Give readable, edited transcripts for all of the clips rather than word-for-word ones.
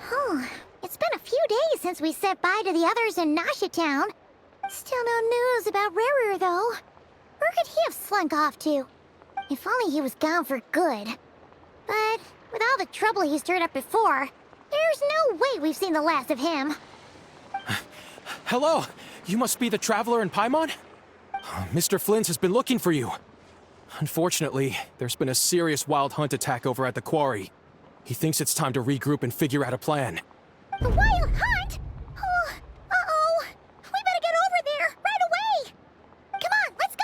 Oh, it's been a few days since we said bye to the others in Nasha Town. Still no news about Rarer, though. Where could he have slunk off to? If only he was gone for good. But with all the trouble he stirred up before, there's no way we've seen the last of him. Hello! You must be the traveler in Paimon? Mr. Flint has been looking for you. Unfortunately, there's been a serious wild hunt attack over at the quarry. He thinks it's time to regroup and figure out a plan. The wild hunt? Oh, uh-oh. We better get over there, right away! Come on, let's go!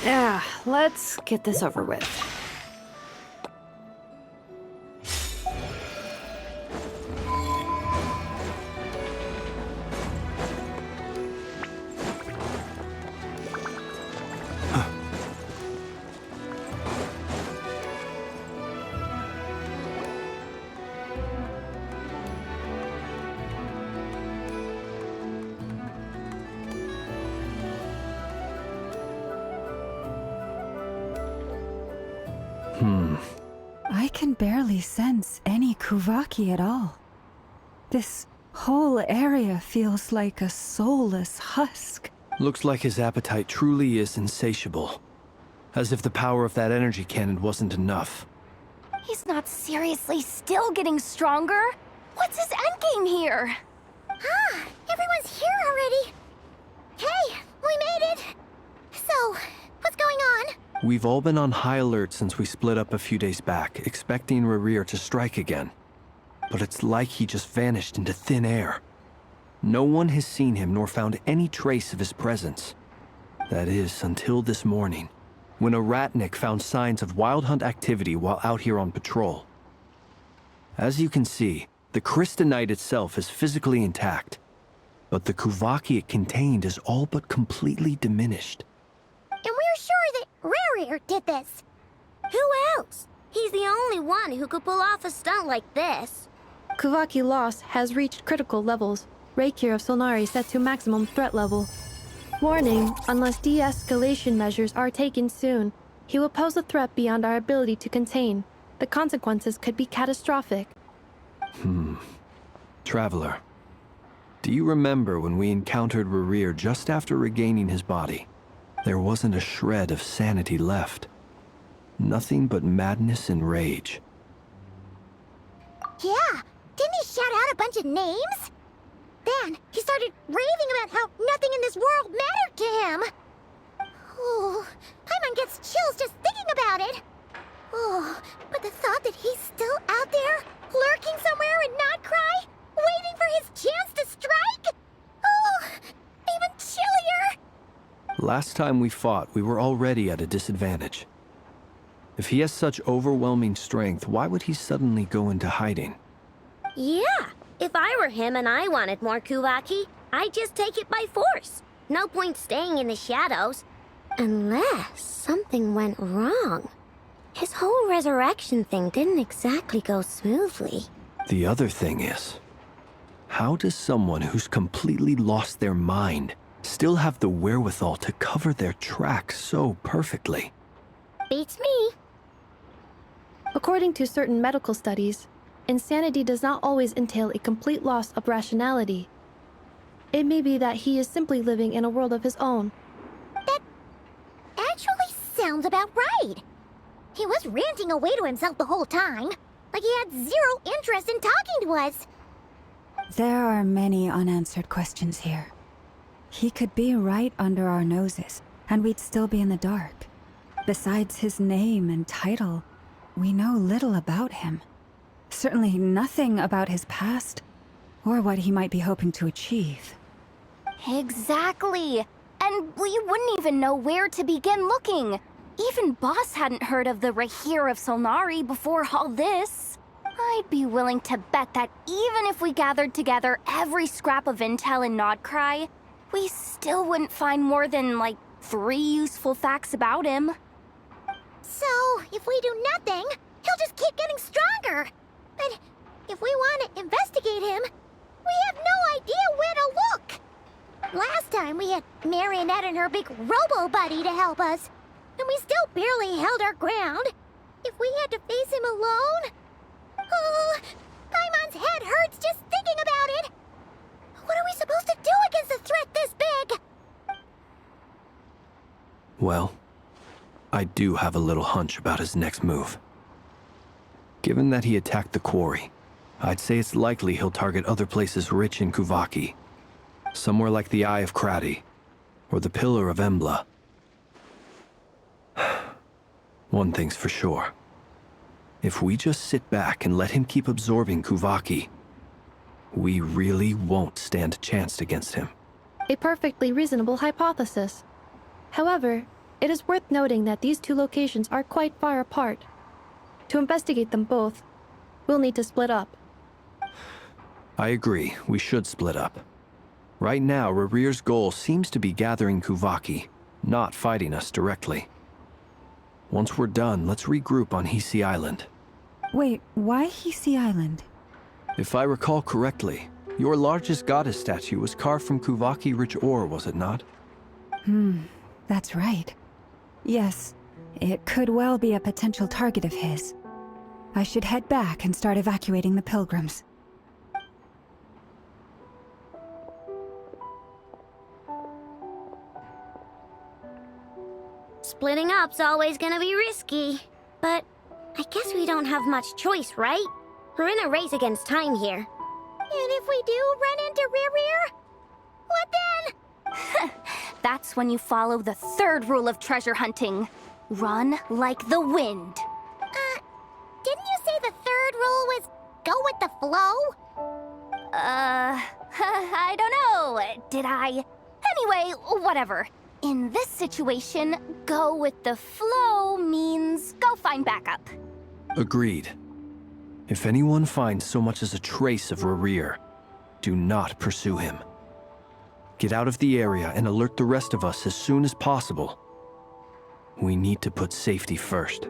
Yeah, let's get this over with. I can barely sense any Kuvaki at all. This whole area feels like a soulless husk. Looks like his appetite truly is insatiable. As if the power of that energy cannon wasn't enough. He's not seriously still getting stronger? What's his endgame here? Ah, everyone's here already. Hey, we made it. So, what's going on? We've all been on high alert since we split up a few days back, expecting Rarir to strike again. But it's like he just vanished into thin air. No one has seen him nor found any trace of his presence. That is, until this morning, when a ratnik found signs of wild hunt activity while out here on patrol. As you can see, the Crystonite itself is physically intact, but the Kuvaki it contained is all but completely diminished. And we're sure that Rarir did this. Who else? He's the only one who could pull off a stunt like this. Kuvaki loss has reached critical levels. Reikir of Solnari set to maximum threat level. Warning, unless de-escalation measures are taken soon, he will pose a threat beyond our ability to contain. The consequences could be catastrophic. Traveler, do you remember when we encountered Rarir just after regaining his body? There wasn't a shred of sanity left. Nothing but madness and rage. Yeah, didn't he shout out a bunch of names? Then he started raving about how nothing in this world mattered to him. Oh, Paimon gets chills just thinking about it. Oh, but the thought that he's still out there, lurking somewhere in Not Cry, waiting for his chance to strike? Oh, even chillier. Last time we fought, we were already at a disadvantage. If he has such overwhelming strength, why would he suddenly go into hiding? Yeah, if I were him and I wanted more Kuvaki, I'd just take it by force. No point staying in the shadows. Unless something went wrong. His whole resurrection thing didn't exactly go smoothly. The other thing is, how does someone who's completely lost their mind still have the wherewithal to cover their tracks so perfectly? Beats me. According to certain medical studies, insanity does not always entail a complete loss of rationality. It may be that he is simply living in a world of his own. That actually sounds about right. He was ranting away to himself the whole time, like he had zero interest in talking to us. There are many unanswered questions here. He could be right under our noses, and we'd still be in the dark. Besides his name and title, we know little about him. Certainly nothing about his past, or what he might be hoping to achieve. Exactly. And and we wouldn't even know where to begin looking. Even Boss hadn't heard of the Rahir of Solnari before all this. I'd be willing to bet that even if we gathered together every scrap of intel in Nodcry, we still wouldn't find more than, like, 3 useful facts about him. So, if we do nothing, he'll just keep getting stronger. But if we want to investigate him, we have no idea where to look. Last time we had Marionette and her big robo-buddy to help us, and we still barely held our ground. If we had to face him alone... Oh, Paimon's head hurts just thinking about it. What are we supposed to do against a threat this big? Well, I do have a little hunch about his next move. Given that he attacked the quarry, I'd say it's likely he'll target other places rich in Kuvaki. Somewhere like the Eye of Krati, or the Pillar of Embla. One thing's for sure. If we just sit back and let him keep absorbing Kuvaki, we really won't stand a chance against him. A perfectly reasonable hypothesis. However, it is worth noting that these 2 locations are quite far apart. To investigate them both, we'll need to split up. I agree, we should split up. Right now, Rarir's goal seems to be gathering Kuvaki, not fighting us directly. Once we're done, let's regroup on Hisi Island. Wait, why Hisi Island? If I recall correctly, your largest goddess statue was carved from Kuvaki-rich ore, was it not? That's right. Yes, it could well be a potential target of his. I should head back and start evacuating the pilgrims. Splitting up's always gonna be risky. But I guess we don't have much choice, right? We're in a race against time here. And if we do run into Rear, what then? That's when you follow the 3rd rule of treasure hunting. Run like the wind. Didn't you say the 3rd rule was go with the flow? I don't know. Did I? Anyway, whatever. In this situation, go with the flow means go find backup. Agreed. If anyone finds so much as a trace of Rarir, do not pursue him. Get out of the area and alert the rest of us as soon as possible. We need to put safety first.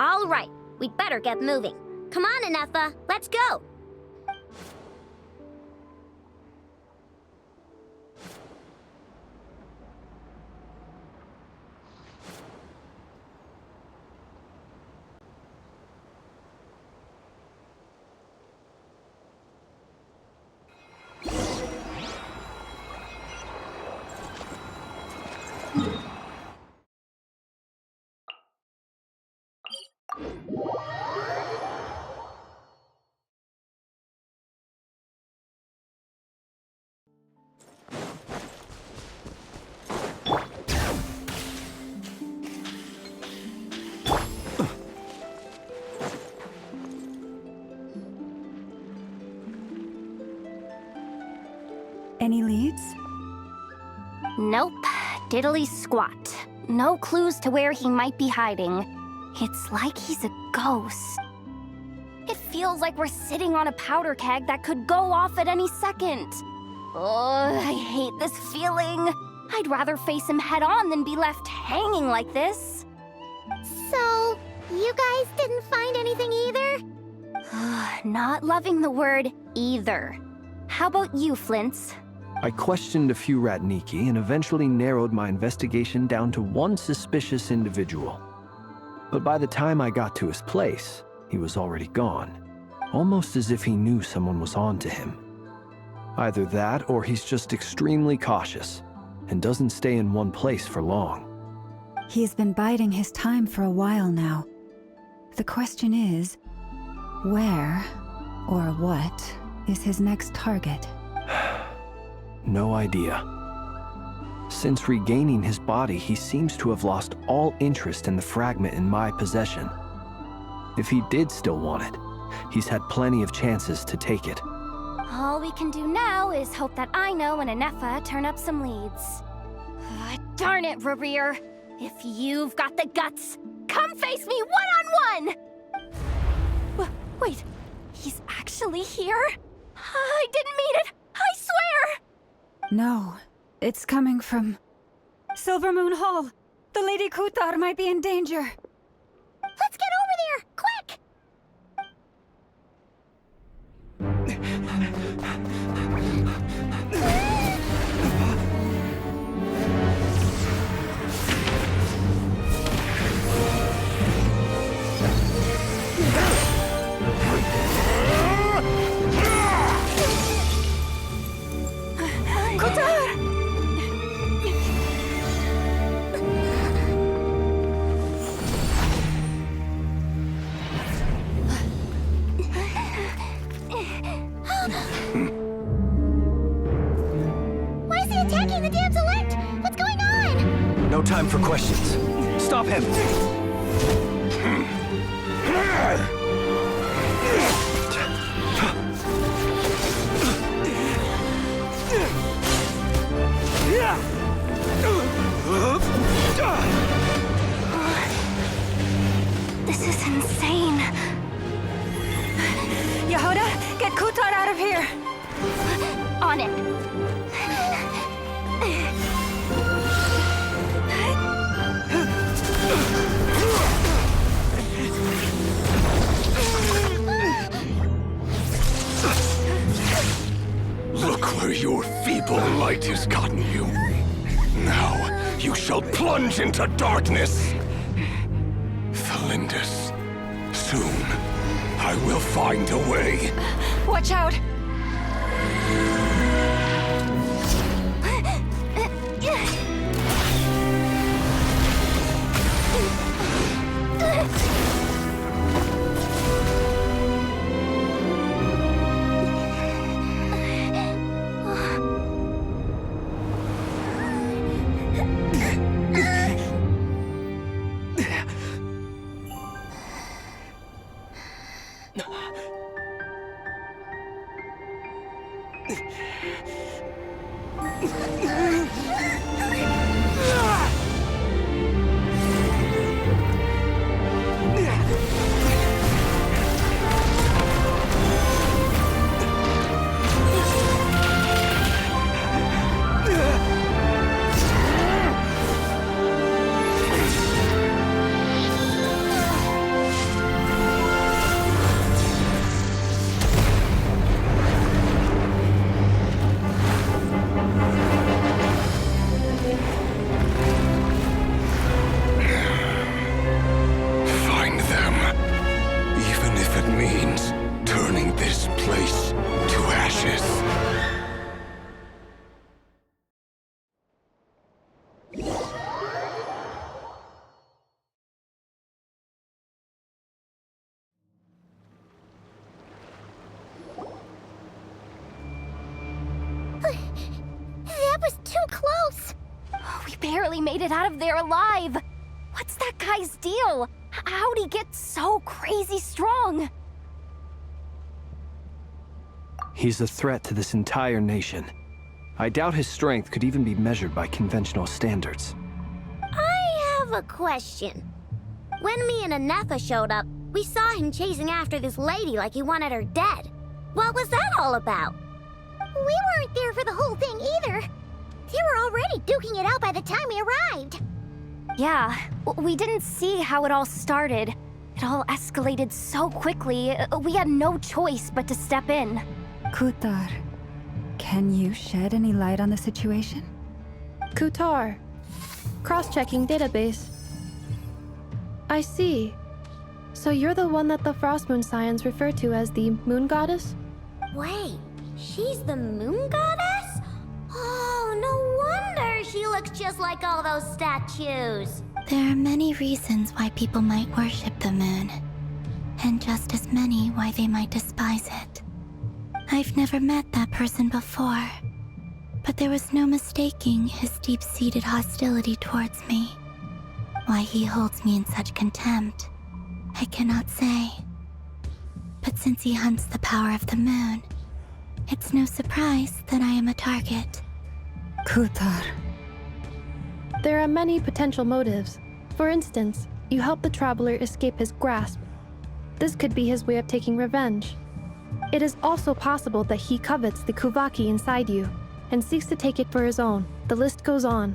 All right, we'd better get moving. Come on, Anefa, let's go. Any leads? Nope. Diddly squat. No clues to where he might be hiding. It's like he's a ghost. It feels like we're sitting on a powder keg that could go off at any second. Ugh, I hate this feeling. I'd rather face him head on than be left hanging like this. So, you guys didn't find anything either? Not loving the word either. How about you, Flintz? I questioned a few Ratniki and eventually narrowed my investigation down to one suspicious individual. But by the time I got to his place, he was already gone. Almost as if he knew someone was on to him. Either that or he's just extremely cautious and doesn't stay in one place for long. He's been biding his time for a while now. The question is, where or what is his next target? No idea. Since regaining his body, he seems to have lost all interest in the fragment in my possession. If he did still want it, he's had plenty of chances to take it. All we can do now is hope that Aino and Anefa turn up some leads. Darn it, Rerir. If you've got the guts, come face me one-on-one! Wait, he's actually here? I didn't mean it, I swear! No, it's coming from Silver Moon Hall. The Lady Kutar might be in danger. Let's get over there, quick! Why is he attacking the damsel elect? What's going on? No time for questions. Stop him! This is insane. Yehuda, get Kutar out of here! On it. Look where your feeble light has gotten you. Now, you shall plunge into darkness. Felindus, soon, I will find a way. Watch out! Find them. Even if it means turning this place to ashes. That was too close! We barely made it out of there alive. What's that guy's deal? How'd he get so crazy strong? He's a threat to this entire nation. I doubt his strength could even be measured by conventional standards. I have a question. When me and Anefa showed up, we saw him chasing after this lady like he wanted her dead. What was that all about? We weren't there for the whole thing either. They were already duking it out by the time we arrived. Yeah, we didn't see how it all started. It all escalated so quickly, we had no choice but to step in. Kutar, can you shed any light on the situation? Kutar. Cross-checking database. I see. So you're the one that the Frost Moon Scions refer to as the Moon Goddess? Wait, she's the moon goddess? Oh, no wonder she looks just like all those statues. There are many reasons why people might worship the moon, and just as many why they might despise it. I've never met that person before, but there was no mistaking his deep-seated hostility towards me. Why he holds me in such contempt, I cannot say. But since he hunts the power of the moon, it's no surprise that I am a target. Kutar, There are many potential motives. For instance, you help the traveler escape his grasp. This could be his way of taking revenge. It is also possible that he covets the Kuvaki inside you and seeks to take it for his own. The list goes on.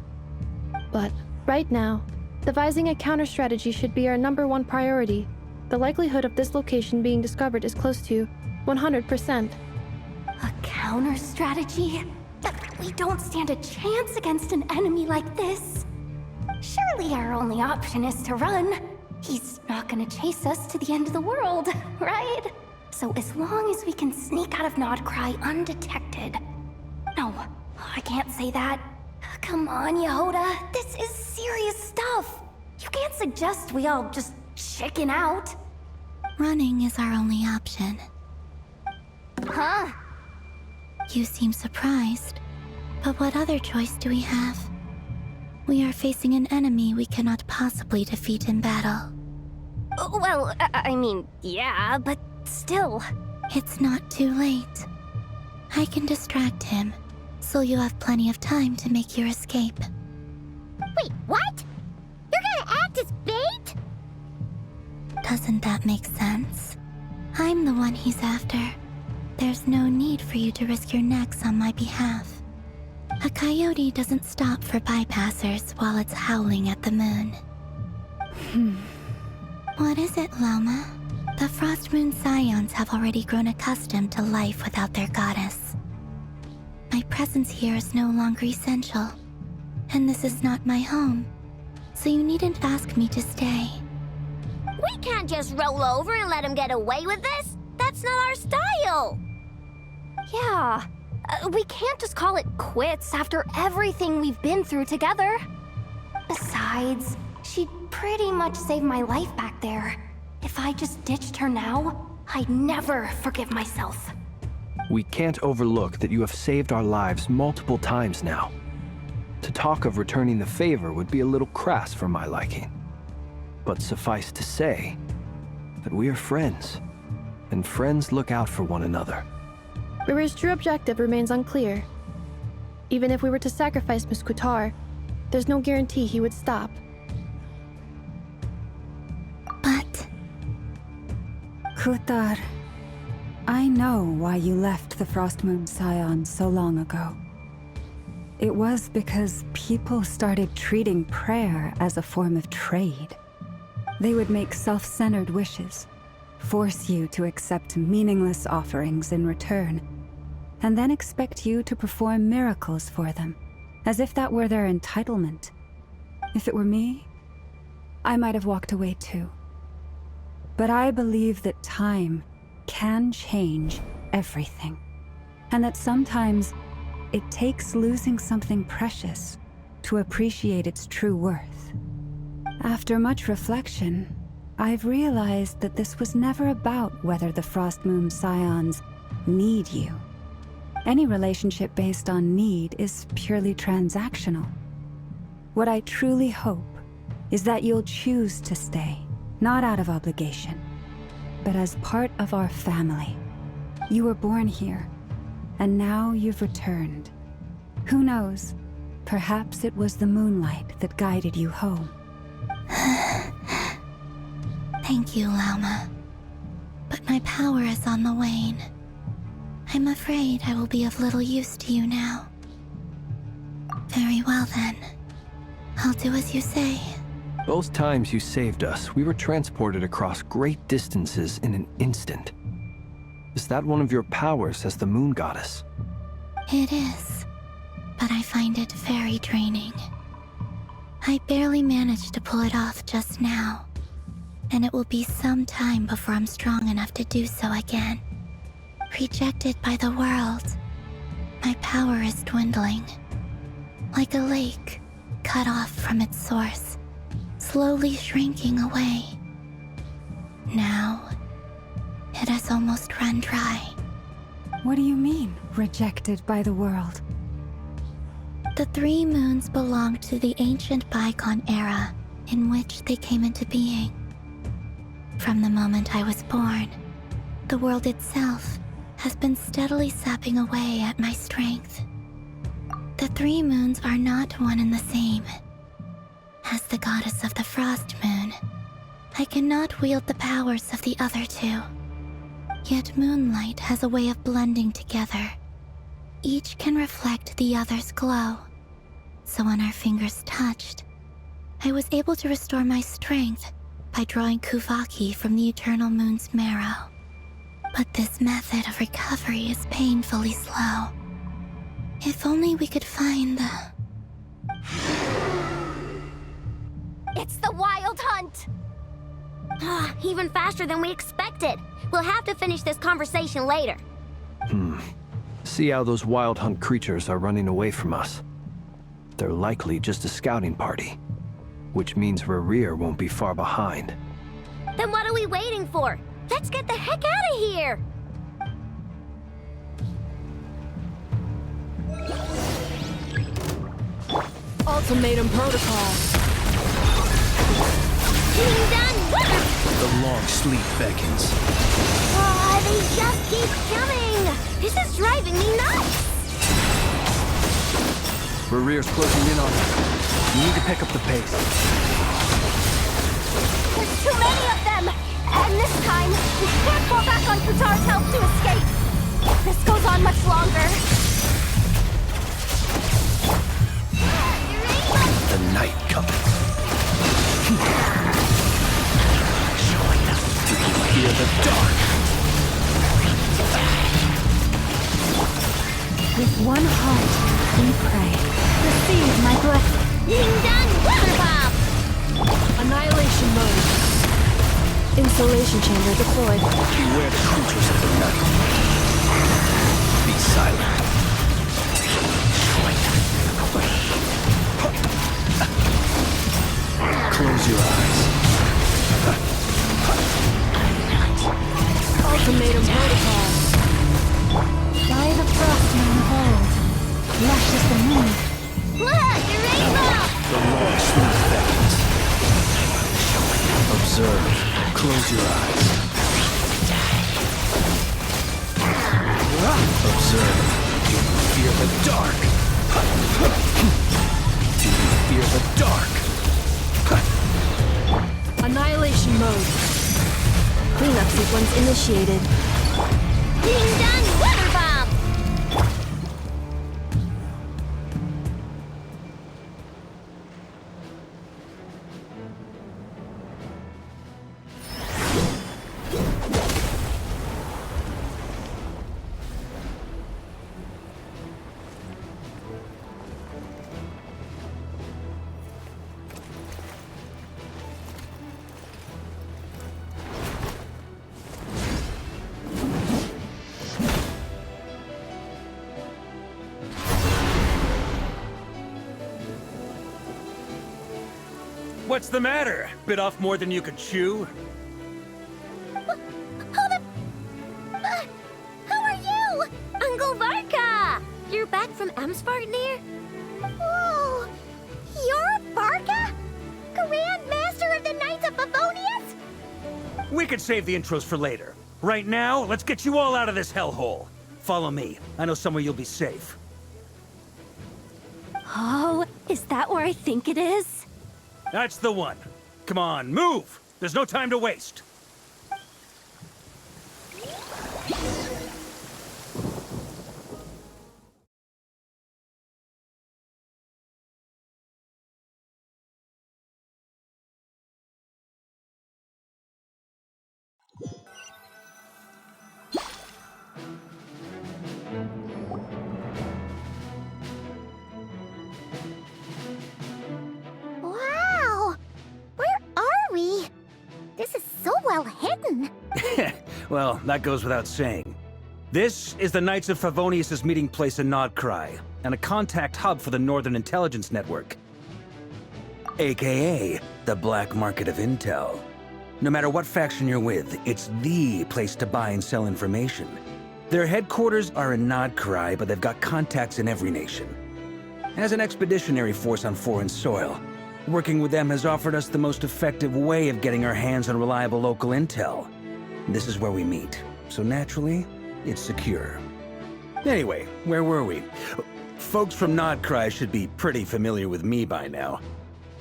But right now, devising a counter strategy should be our #1 priority. The likelihood of this location being discovered is close to 100%. A counter strategy? We don't stand a chance against an enemy like this. Surely our only option is to run. He's not gonna chase us to the end of the world, right? So as long as we can sneak out of Nodcry undetected. No, I can't say that. Come on, Yehoda. This is serious stuff. You can't suggest we all just chicken out. Running is our only option. Huh? You seem surprised. But what other choice do we have? We are facing an enemy we cannot possibly defeat in battle. Well, I mean, yeah, but still. It's not too late. I can distract him, so you have plenty of time to make your escape. Wait, what? You're gonna act as bait? Doesn't that make sense? I'm the one he's after. There's no need for you to risk your necks on my behalf. A coyote doesn't stop for bypassers while it's howling at the moon. What is it, Loma? The Frost Moon Scions have already grown accustomed to life without their goddess. My presence here is no longer essential, and this is not my home, so you needn't ask me to stay. We can't just roll over and let him get away with this. That's not our style. Yeah. We can't just call it quits after everything we've been through together. Besides, she'd pretty much saved my life back there. If I just ditched her now, I'd never forgive myself. We can't overlook that you have saved our lives multiple times now. To talk of returning the favor would be a little crass for my liking. But suffice to say that we are friends, and friends look out for one another. Riri's true objective remains unclear. Even if we were to sacrifice Miss Kutar, there's no guarantee he would stop. But Kutar, I know why you left the Frost Moon Scions so long ago. It was because people started treating prayer as a form of trade. They would make self-centered wishes, force you to accept meaningless offerings in return, and then expect you to perform miracles for them, as if that were their entitlement. If it were me, I might have walked away too. But I believe that time can change everything, and that sometimes it takes losing something precious to appreciate its true worth. After much reflection, I've realized that this was never about whether the Frost Moon Scions need you. Any relationship based on need is purely transactional. What I truly hope is that you'll choose to stay, not out of obligation, but as part of our family. You were born here, and now you've returned. Who knows? Perhaps it was the moonlight that guided you home. thank you, Lauma. But my power is on the wane. I'm afraid I will be of little use to you now. Very well then. I'll do as you say. Both times you saved us, we were transported across great distances in an instant. Is that one of your powers as the Moon Goddess? It is, but I find it very draining. I barely managed to pull it off just now, and it will be some time before I'm strong enough to do so again. Rejected by the world, my power is dwindling. Like a lake cut off from its source, slowly shrinking away. Now, it has almost run dry. What do you mean, rejected by the world? The 3 moons belong to the ancient bygone era in which they came into being. From the moment I was born, the world itself has been steadily sapping away at my strength. The 3 moons are not one and the same. As the goddess of the Frost Moon, I cannot wield the powers of the other two. Yet moonlight has a way of blending together. Each can reflect the other's glow. So when our fingers touched, I was able to restore my strength by drawing Kuvaki from the eternal moon's marrow. But this method of recovery is painfully slow. If only we could find the... It's the Wild Hunt! Even faster than we expected. We'll have to finish this conversation later. See how those wild hunt creatures are running away from us. They're likely just a scouting party, which means Rerir won't be far behind. Then what are we waiting for? Let's get the heck out of here! Ultimatum protocol. Getting done! The long sleep beckons. Oh, they just keep coming! This is driving me nuts! Rerir's closing in on us. You need to pick up the pace. There's too many of them! And this time, we can't fall back on Kutar's help to escape! If this goes on much longer... The night cometh. Do you fear the dark? With one heart, we pray. Receive my blessing. Getting done! Water bomb! Annihilation mode. Installation chamber deployed. Beware the creatures of the night. Be silent. Close your eyes. Ultimatum protocol. By the frost moon hold, lush as the moon. Look! Your rainbow! The long sleep beckons. Observe. Close your eyes. Observe. Do you fear the dark? Do you fear the dark? Annihilation mode. Cleanup sequence initiated. Getting done! Water bomb! What's the matter? Bit off more than you could chew? Hold up! How are you? Uncle Varka! You're back from Amsvartnir? Whoa! You're Varka? Grand Master of the Knights of Favonius? We could save the intros for later. Right now, let's get you all out of this hellhole. Follow me. I know somewhere you'll be safe. Oh, is that where I think it is? That's the one. Come on, move! There's no time to waste. Wow! Where are we? This is so well hidden. Well, that goes without saying. This is the Knights of Favonius' meeting place in Nodcry, and a contact hub for the Northern Intelligence Network. AKA, the black market of intel. No matter what faction you're with, it's the place to buy and sell information. Their headquarters are in Nodcry, but they've got contacts in every nation. As an expeditionary force on foreign soil, working with them has offered us the most effective way of getting our hands on reliable local intel. This is where we meet, so naturally, it's secure. Anyway, where were we? Folks from Nodcry should be pretty familiar with me by now.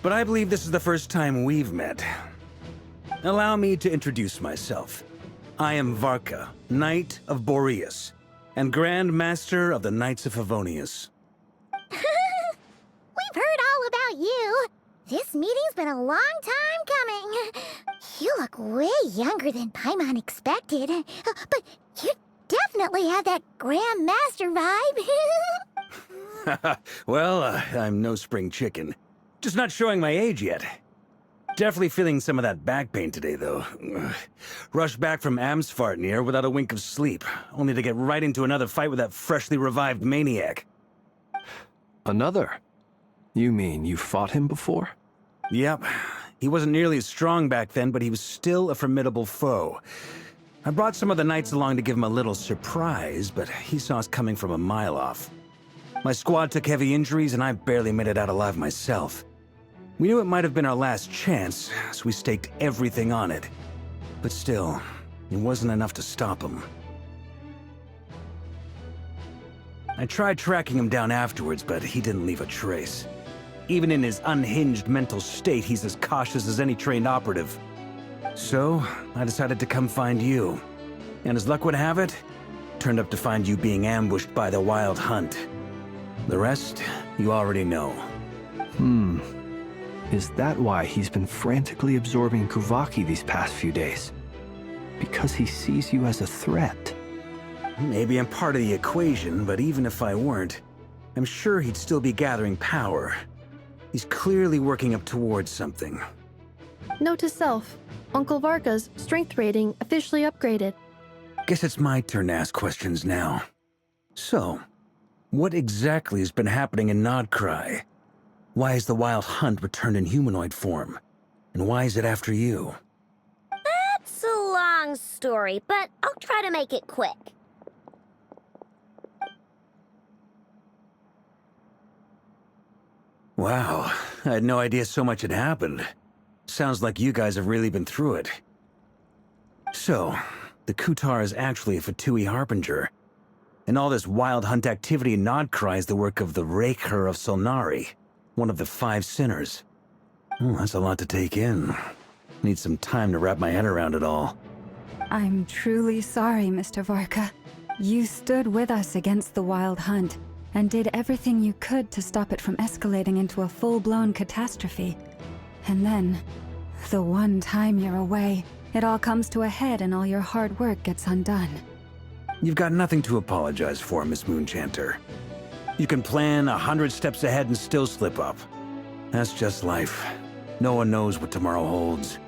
but I believe this is the first time we've met. Allow me to introduce myself. I am Varka, Knight of Boreas, and Grand Master of the Knights of Favonius. We've heard all about you. This meeting's been a long time coming. You look way younger than Paimon expected. But you definitely have that Grand Master vibe. Well, I'm no spring chicken. Just not showing my age yet. Definitely feeling some of that back pain today, though. Rushed back from Amsfartnir without a wink of sleep, only to get right into another fight with that freshly revived maniac. Another? You mean you fought him before? Yep. He wasn't nearly as strong back then, but he was still a formidable foe. I brought some of the knights along to give him a little surprise, but he saw us coming from a mile off. My squad took heavy injuries, and I barely made it out alive myself. We knew it might have been our last chance, so we staked everything on it. But still, it wasn't enough to stop him. I tried tracking him down afterwards, but he didn't leave a trace. Even in his unhinged mental state, he's as cautious as any trained operative. So, I decided to come find you. And as luck would have it, turned up to find you being ambushed by the Wild Hunt. The rest, you already know. Is that why he's been frantically absorbing Kuvaki these past few days? Because he sees you as a threat? Maybe I'm part of the equation, but even if I weren't, I'm sure he'd still be gathering power. He's clearly working up towards something. Note to self, Uncle Varka's strength rating officially upgraded. Guess it's my turn to ask questions now. So, what exactly has been happening in Nodcry? Why has the Wild Hunt returned in humanoid form? And why is it after you? That's a long story, but I'll try to make it quick. Wow, I had no idea so much had happened. Sounds like you guys have really been through it. So, the Kutar is actually a Fatui Harbinger. And all this Wild Hunt activity in Nodcry is the work of the Raker of Solnari, one of the 5 sinners. That's a lot to take in. Need some time to wrap my head around it all. I'm truly sorry, Mr. Varka. You stood with us against the Wild Hunt, and did everything you could to stop it from escalating into a full-blown catastrophe. And then, the one time you're away, it all comes to a head and all your hard work gets undone. You've got nothing to apologize for, Miss Moonchanter. You can plan 100 steps ahead and still slip up. That's just life. No one knows what tomorrow holds.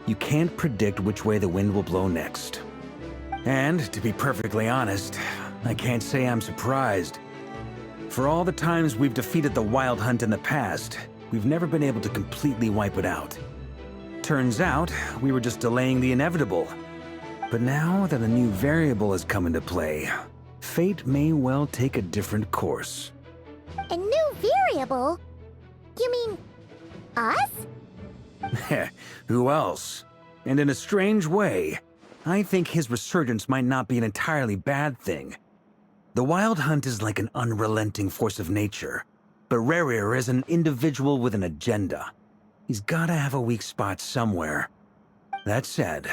You can't predict which way the wind will blow next. And, to be perfectly honest, I can't say I'm surprised. For all the times we've defeated the Wild Hunt in the past, we've never been able to completely wipe it out. Turns out, we were just delaying the inevitable. But now that a new variable has come into play, fate may well take a different course. A new variable? You mean us? Who else? And in a strange way, I think his resurgence might not be an entirely bad thing. The Wild Hunt is like an unrelenting force of nature, but Rerir is an individual with an agenda. He's gotta have a weak spot somewhere. That said,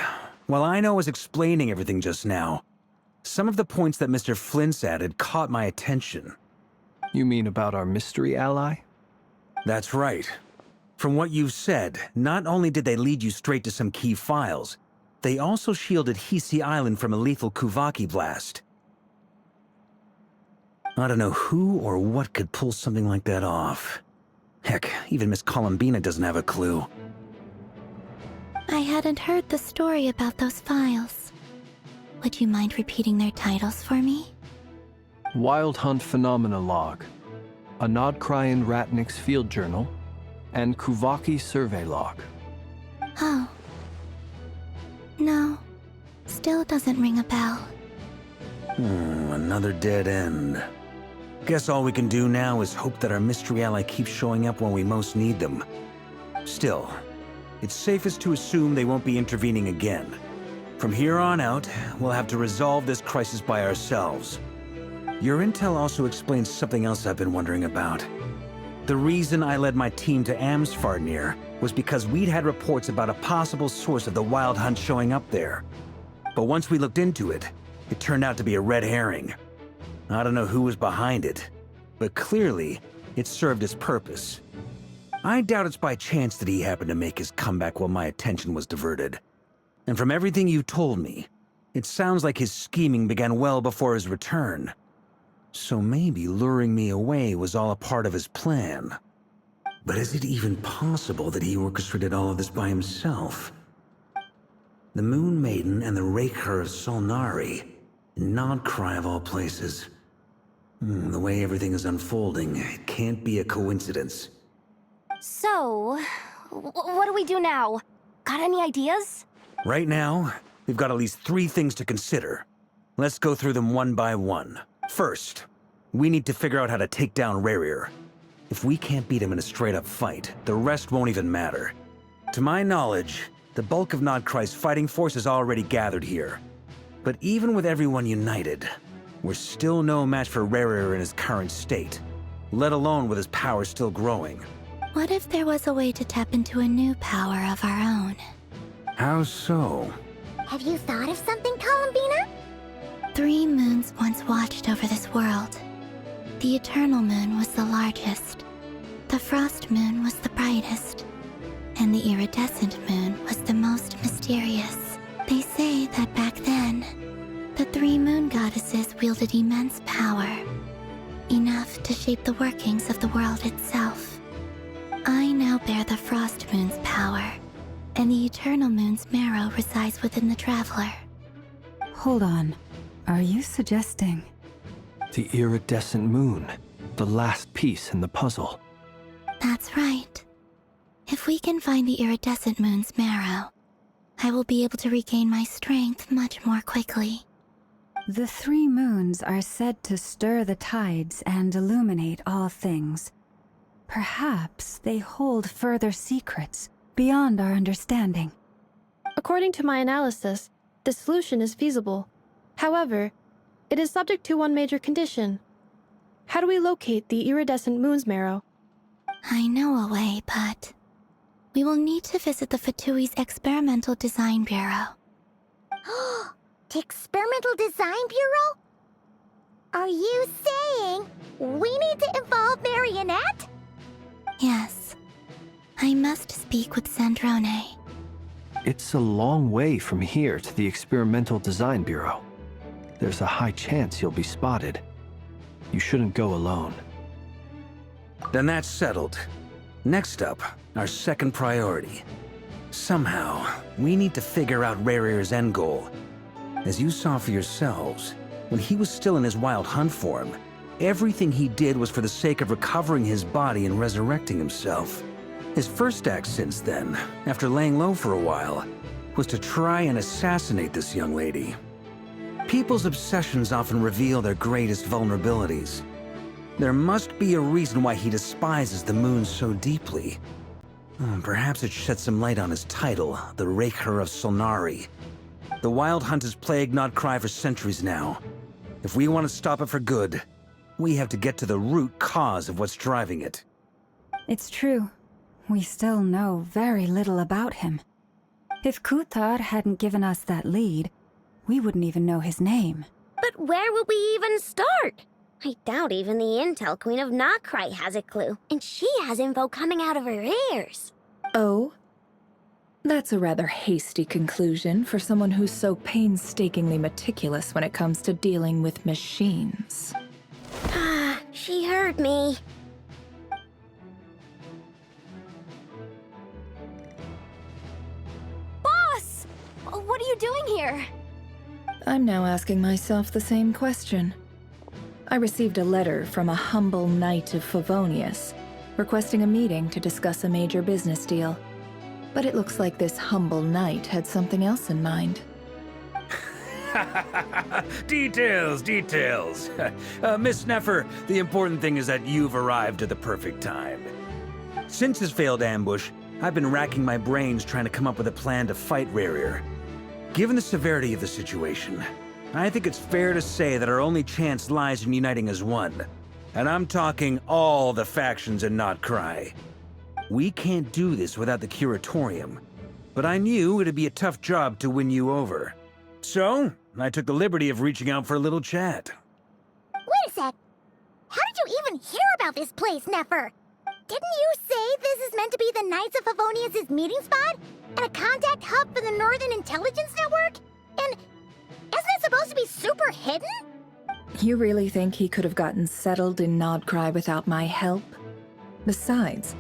while I was explaining everything just now, some of the points that Mr. Flint's added caught my attention. You mean about our mystery ally? That's right. From what you've said, not only did they lead you straight to some key files, they also shielded Hisi Island from a lethal Kuvaki blast. I don't know who or what could pull something like that off. Heck, even Miss Columbina doesn't have a clue. I hadn't heard the story about those files. Would you mind repeating their titles for me? Wild Hunt Phenomena Log, a Nodcryan Ratnik's Field Journal, and Kuvaki Survey Log. Oh. No. Still doesn't ring a bell. Another dead end. Guess all we can do now is hope that our mystery ally keeps showing up when we most need them. Still, it's safest to assume they won't be intervening again. From here on out, we'll have to resolve this crisis by ourselves. Your intel also explains something else I've been wondering about. The reason I led my team to Amsfarnir was because we'd had reports about a possible source of the Wild Hunt showing up there. But once we looked into it, it turned out to be a red herring. I don't know who was behind it, but clearly, it served its purpose. I doubt it's by chance that he happened to make his comeback while my attention was diverted. And from everything you told me, it sounds like his scheming began well before his return. So maybe luring me away was all a part of his plan. But is it even possible that he orchestrated all of this by himself? The Moon Maiden and the Raker of Solnari, Nodcry of all places. The way everything is unfolding, it can't be a coincidence. So, what do we do now? Got any ideas? Right now, we've got at least 3 things to consider. Let's go through them one by one. First, we need to figure out how to take down Rerir. If we can't beat him in a straight-up fight, the rest won't even matter. To my knowledge, the bulk of Nodcry's fighting force is already gathered here. But even with everyone united, we're still no match for Rerir in his current state, let alone with his power still growing. What if there was a way to tap into a new power of our own? How so? Have you thought of something, Columbina? 3 moons once watched over this world. The Eternal Moon was the largest. The Frost Moon was the brightest. And the Iridescent Moon was the most mysterious. They say that back then, the 3 moon goddesses wielded immense power, enough to shape the workings of the world itself. I now bear the Frost Moon's power, and the Eternal Moon's marrow resides within the Traveler. Hold on. Are you suggesting... The iridescent moon, the last piece in the puzzle. That's right. If we can find the Iridescent Moon's marrow, I will be able to regain my strength much more quickly. The 3 moons are said to stir the tides and illuminate all things. Perhaps they hold further secrets beyond our understanding. According to my analysis, the solution is feasible. However, it is subject to one major condition. How do we locate the Iridescent Moon's marrow? I know a way, but we will need to visit the Fatui's Experimental Design Bureau. The Experimental Design Bureau? Are you saying we need to involve Marionette? Yes. I must speak with Sandrone. It's a long way from here to the Experimental Design Bureau. There's a high chance you'll be spotted. You shouldn't go alone. Then that's settled. Next up, our second priority. Somehow, we need to figure out Rerir's end goal. As you saw for yourselves, when he was still in his Wild Hunt form, everything he did was for the sake of recovering his body and resurrecting himself. His first act since then, after laying low for a while, was to try and assassinate this young lady. People's obsessions often reveal their greatest vulnerabilities. There must be a reason why he despises the moon so deeply. Perhaps it sheds some light on his title, the Raker of Solnari. The Wild Hunt has plagued Nodcry for centuries now. If we want to stop it for good, we have to get to the root cause of what's driving it. It's true. We still know very little about him. If Kuthar hadn't given us that lead, we wouldn't even know his name. But where would we even start? I doubt even the Intel Queen of Nodcry has a clue, and she has info coming out of her ears. Oh? That's a rather hasty conclusion for someone who's so painstakingly meticulous when it comes to dealing with machines. Ah, she heard me. Boss! What are you doing here? I'm now asking myself the same question. I received a letter from a humble knight of Favonius, requesting a meeting to discuss a major business deal. But it looks like this humble knight had something else in mind. Details. Miss Neffer, the important thing is that you've arrived at the perfect time. Since his failed ambush, I've been racking my brains trying to come up with a plan to fight Rerir. Given the severity of the situation, I think it's fair to say that our only chance lies in uniting as one. And I'm talking all the factions in Notcry. We can't do this without the Curatorium, but I knew it'd be a tough job to win you over. So, I took the liberty of reaching out for a little chat. Wait a sec. How did you even hear about this place, Nefer? Didn't you say this is meant to be the Knights of Favonius' meeting spot? And a contact hub for the Northern Intelligence Network? And isn't it supposed to be super hidden? You really think he could have gotten settled in Nodcry without my help? Besides,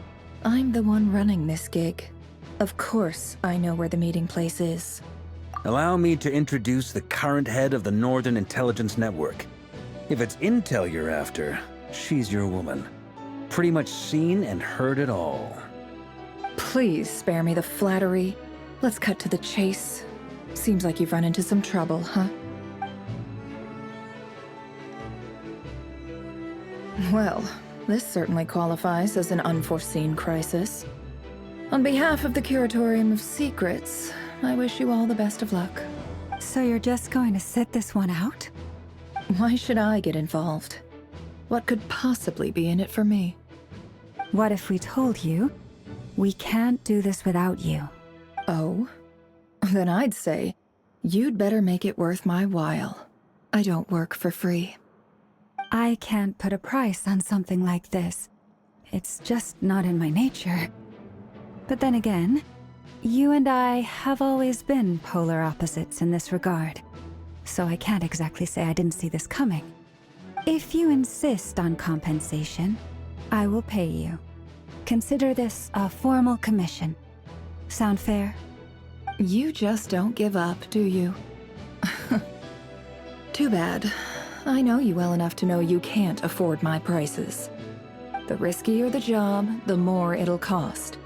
I'm the one running this gig. Of course I know where the meeting place is. Allow me to introduce the current head of the Northern Intelligence Network. If it's intel you're after, she's your woman. Pretty much seen and heard it all. Please spare me the flattery. Let's cut to the chase. Seems like you've run into some trouble, huh? Well, this certainly qualifies as an unforeseen crisis. On behalf of the Curatorium of Secrets, I wish you all the best of luck. So you're just going to sit this one out? Why should I get involved? What could possibly be in it for me? What if we told you we can't do this without you? Oh? Then I'd say you'd better make it worth my while. I don't work for free. I can't put a price on something like this. It's just not in my nature. But then again, you and I have always been polar opposites in this regard. So I can't exactly say I didn't see this coming. If you insist on compensation, I will pay you. Consider this a formal commission. Sound fair? You just don't give up, do you? Too bad. I know you well enough to know you can't afford my prices. The riskier the job, the more it'll cost.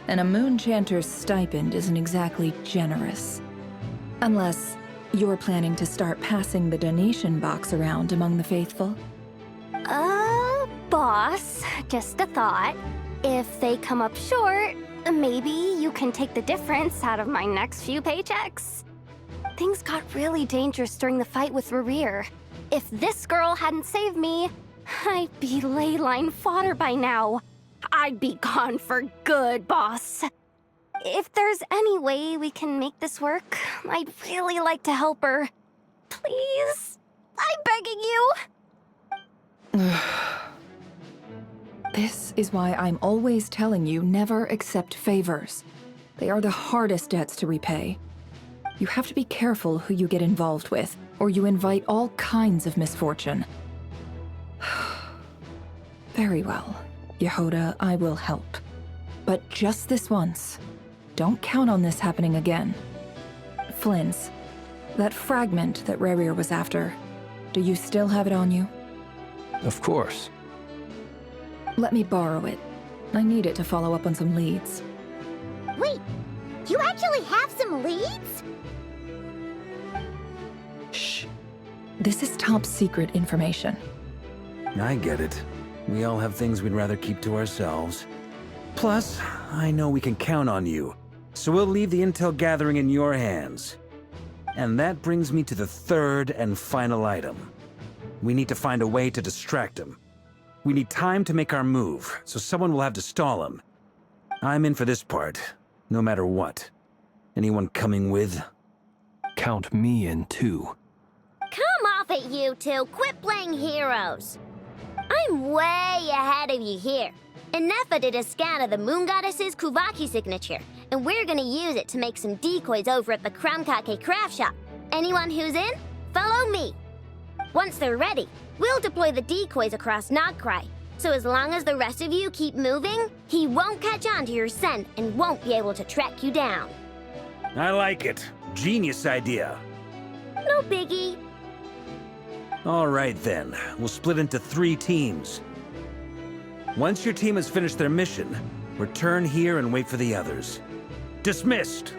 And a moon chanter's stipend isn't exactly generous. Unless you're planning to start passing the donation box around among the faithful. Boss, just a thought. If they come up short, maybe you can take the difference out of my next few paychecks. Things got really dangerous during the fight with Rerir. If this girl hadn't saved me, I'd be ley line fodder by now. I'd be gone for good, boss. If there's any way we can make this work, I'd really like to help her. Please? I'm begging you. This is why I'm always telling you never accept favors. They are the hardest debts to repay. You have to be careful who you get involved with, or you invite all kinds of misfortune. Very well, Yehoda, I will help. But just this once. Don't count on this happening again. Flynn's, that fragment that Rerir was after, do you still have it on you? Of course. Let me borrow it. I need it to follow up on some leads. Wait, you actually have some leads? Shh. This is top secret information. I get it. We all have things we'd rather keep to ourselves. Plus, I know we can count on you, so we'll leave the intel gathering in your hands. And that brings me to the third and final item. We need to find a way to distract him. We need time to make our move, so someone will have to stall him. I'm in for this part, no matter what. Anyone coming with? Count me in too. Come off it, you two. Quit playing heroes. I'm way ahead of you here. And Nefa did a scan of the Moon Goddess's Kuvaki signature, and we're gonna use it to make some decoys over at the Kramkake craft shop. Anyone who's in, follow me. Once they're ready, we'll deploy the decoys across Nogcry. So as long as the rest of you keep moving, he won't catch on to your scent and won't be able to track you down. I like it. Genius idea. No biggie. All right then, we'll split into 3 teams. Once your team has finished their mission, return here and wait for the others. Dismissed!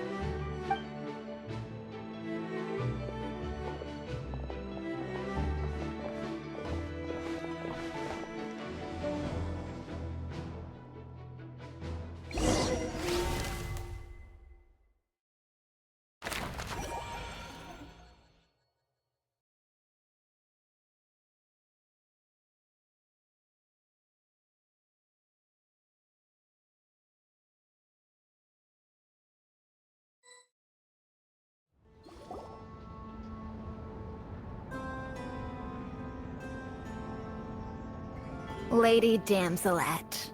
Lady Damselette.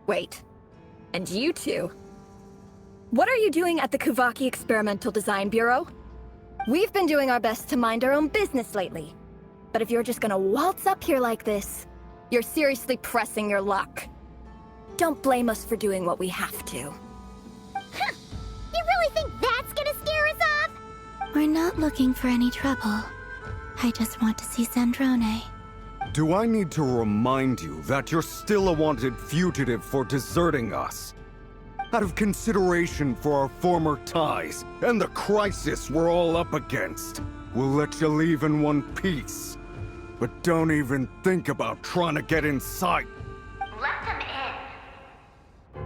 Wait. And you two? What are you doing at the Kuvaki Experimental Design Bureau? We've been doing our best to mind our own business lately. But if you're just gonna waltz up here like this, you're seriously pressing your luck. Don't blame us for doing what we have to. Huh. You really think that's gonna scare us off? We're not looking for any trouble. I just want to see Sandrone. Do I need to remind you that you're still a wanted fugitive for deserting us? Out of consideration for our former ties and the crisis we're all up against, we'll let you leave in one piece. But don't even think about trying to get inside. Let them in.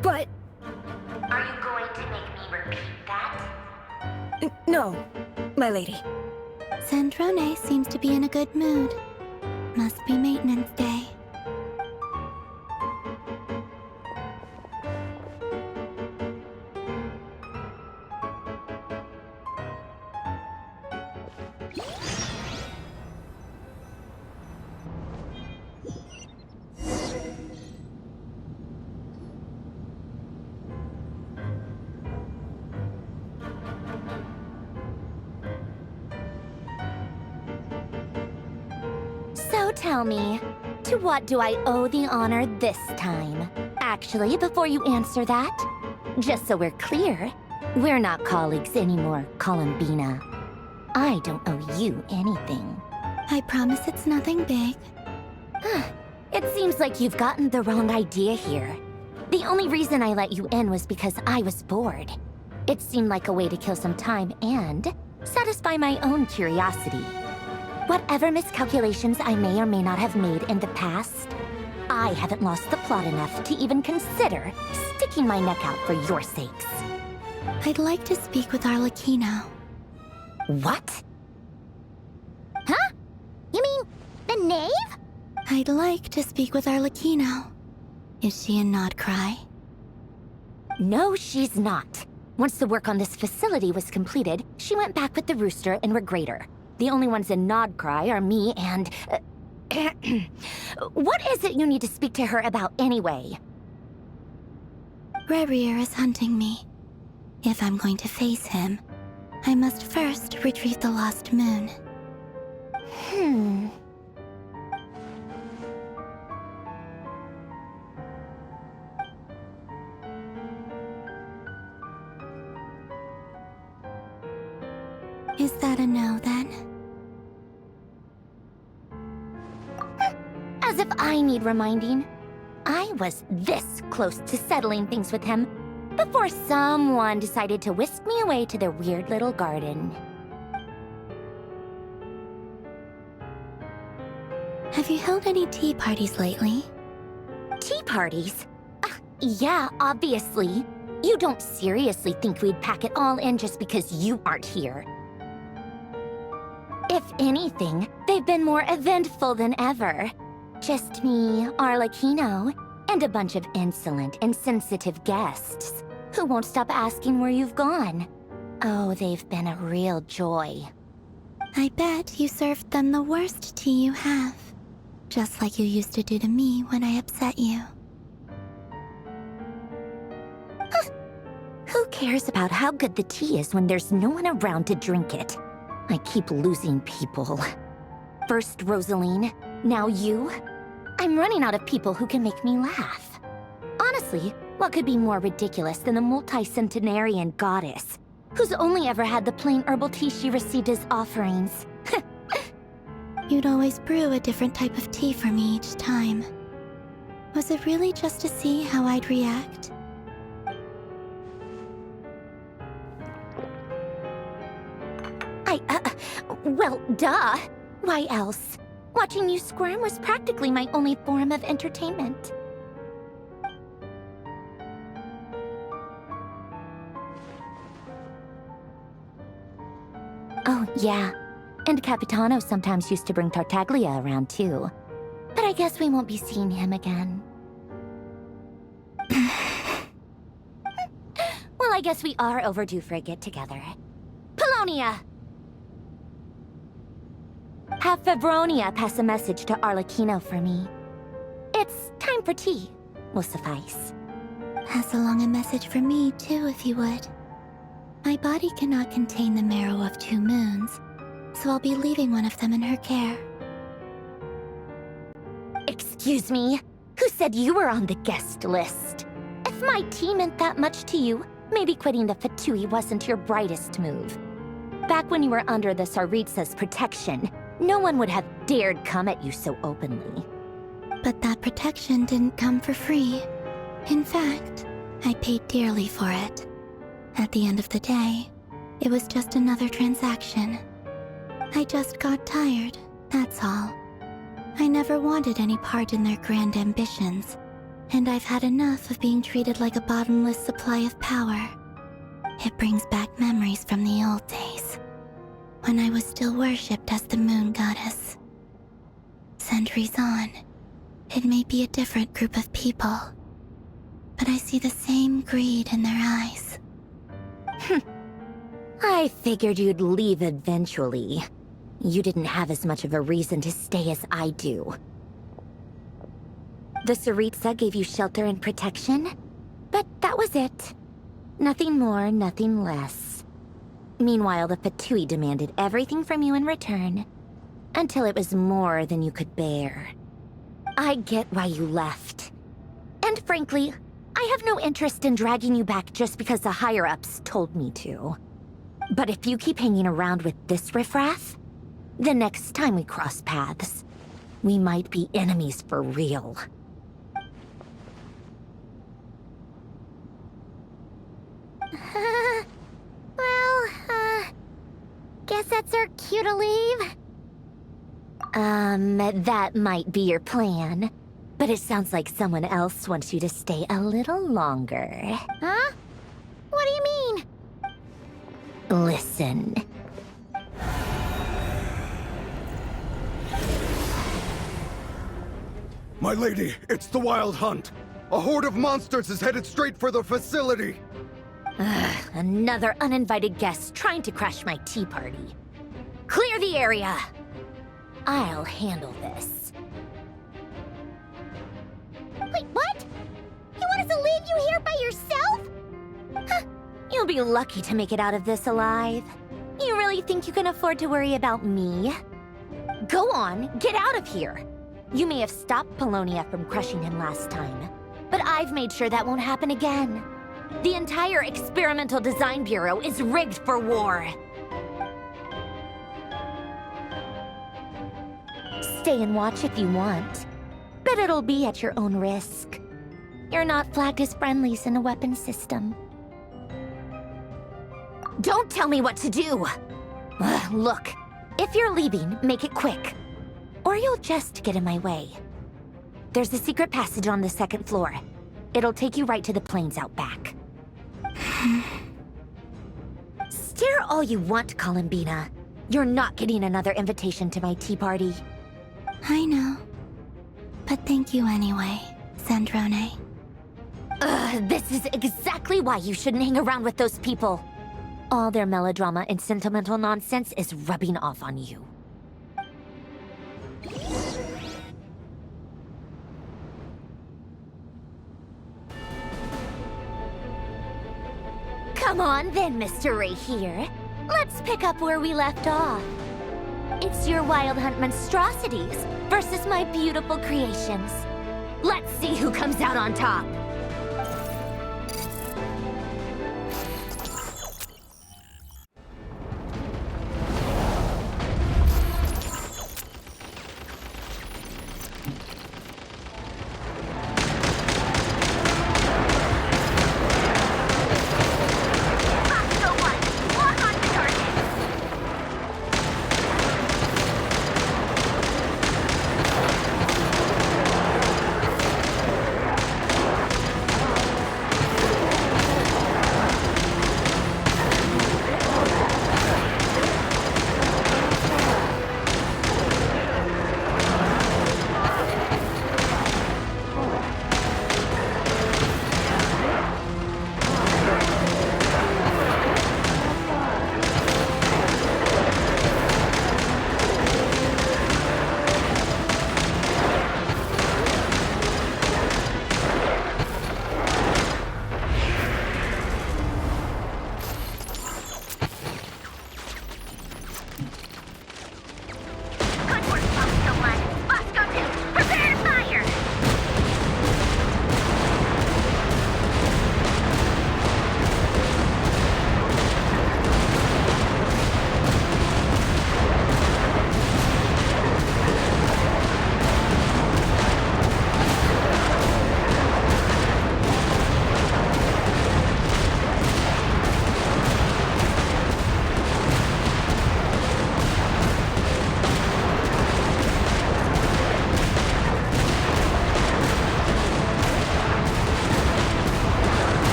But... Are you going to make me repeat that? No, my lady. Sandrone seems to be in a good mood. Must be maintenance day. So tell me, to what do I owe the honor this time? Actually, before you answer that, just so we're clear, we're not colleagues anymore, Columbina. I don't owe you anything. I promise it's nothing big. It seems like you've gotten the wrong idea here. The only reason I let you in was because I was bored. It seemed like a way to kill some time and satisfy my own curiosity. Whatever miscalculations I may or may not have made in the past, I haven't lost the plot enough to even consider sticking my neck out for your sakes. I'd like to speak with Arlecchino. What? Huh? You mean the knave? I'd like to speak with Arlecchino. Is she in Nodcry? No, she's not. Once the work on this facility was completed, she went back with the Rooster and Regrator. The only ones in Nodcry are me and... What is it you need to speak to her about anyway? Rerir is hunting me. If I'm going to face him, I must first retrieve the lost moon. Is that a no, then? As if I need reminding. I was this close to settling things with him before someone decided to whisk me away to their weird little garden. Have you held any tea parties lately? Tea parties? Yeah, obviously. You don't seriously think we'd pack it all in just because you aren't here. If anything, they've been more eventful than ever. Just me, Arlecchino, and a bunch of insolent and sensitive guests who won't stop asking where you've gone. Oh, they've been a real joy. I bet you served them the worst tea you have. Just like you used to do to me when I upset you. Who cares about how good the tea is when there's no one around to drink it? I keep losing people. First Rosaline, now you. I'm running out of people who can make me laugh. Honestly, what could be more ridiculous than the multi-centenarian goddess, who's only ever had the plain herbal tea she received as offerings? You'd always brew a different type of tea for me each time. Was it really just to see how I'd react? Well, duh. Why else? Watching you squirm was practically my only form of entertainment. Oh, yeah. And Capitano sometimes used to bring Tartaglia around, too. But I guess we won't be seeing him again. Well, I guess we are overdue for a get-together. Polonia! Have Febronia pass a message to Arlecchino for me. It's time for tea. Will suffice. Pass along a message for me, too, if you would. My body cannot contain the marrow of 2 moons, so I'll be leaving one of them in her care. Excuse me? Who said you were on the guest list? If my tea meant that much to you, maybe quitting the Fatui wasn't your brightest move. Back when you were under the Tsaritsa's protection, no one would have dared come at you so openly. But that protection didn't come for free. In fact, I paid dearly for it. At the end of the day, it was just another transaction. I just got tired, that's all. I never wanted any part in their grand ambitions, and I've had enough of being treated like a bottomless supply of power. It brings back memories from the old days, when I was still worshipped as the moon goddess. Centuries on, it may be a different group of people, but I see the same greed in their eyes. I figured you'd leave eventually. You didn't have as much of a reason to stay as I do. The Tsaritsa gave you shelter and protection, but that was it. Nothing more, nothing less. Meanwhile, the Fatui demanded everything from you in return, until it was more than you could bear. I get why you left. And frankly, I have no interest in dragging you back just because the higher-ups told me to. But if you keep hanging around with this riffraff, the next time we cross paths, we might be enemies for real. Guess that's our cue to leave? That might be your plan. But it sounds like someone else wants you to stay a little longer. Huh? What do you mean? Listen. My lady, it's the Wild Hunt. A horde of monsters is headed straight for the facility. Another uninvited guest trying to crash my tea party. Clear the area! I'll handle this. Wait, what? You want us to leave you here by yourself? Huh. You'll be lucky to make it out of this alive. You really think you can afford to worry about me? Go on, get out of here! You may have stopped Polonia from crushing him last time, but I've made sure that won't happen again. The entire Experimental Design Bureau is rigged for war. Stay and watch if you want, but it'll be at your own risk. You're not flagged as friendlies in the weapons system. Don't tell me what to do! Look, if you're leaving, make it quick. Or you'll just get in my way. There's a secret passage on the 2nd floor. It'll take you right to the plains out back. Stare all you want, Columbina. You're not getting another invitation to my tea party. I know. But thank you anyway, Sandrone. This is exactly why you shouldn't hang around with those people. All their melodrama and sentimental nonsense is rubbing off on you. Come on then, Mr. Ray here. Let's pick up where we left off. It's your Wild Hunt monstrosities versus my beautiful creations. Let's see who comes out on top.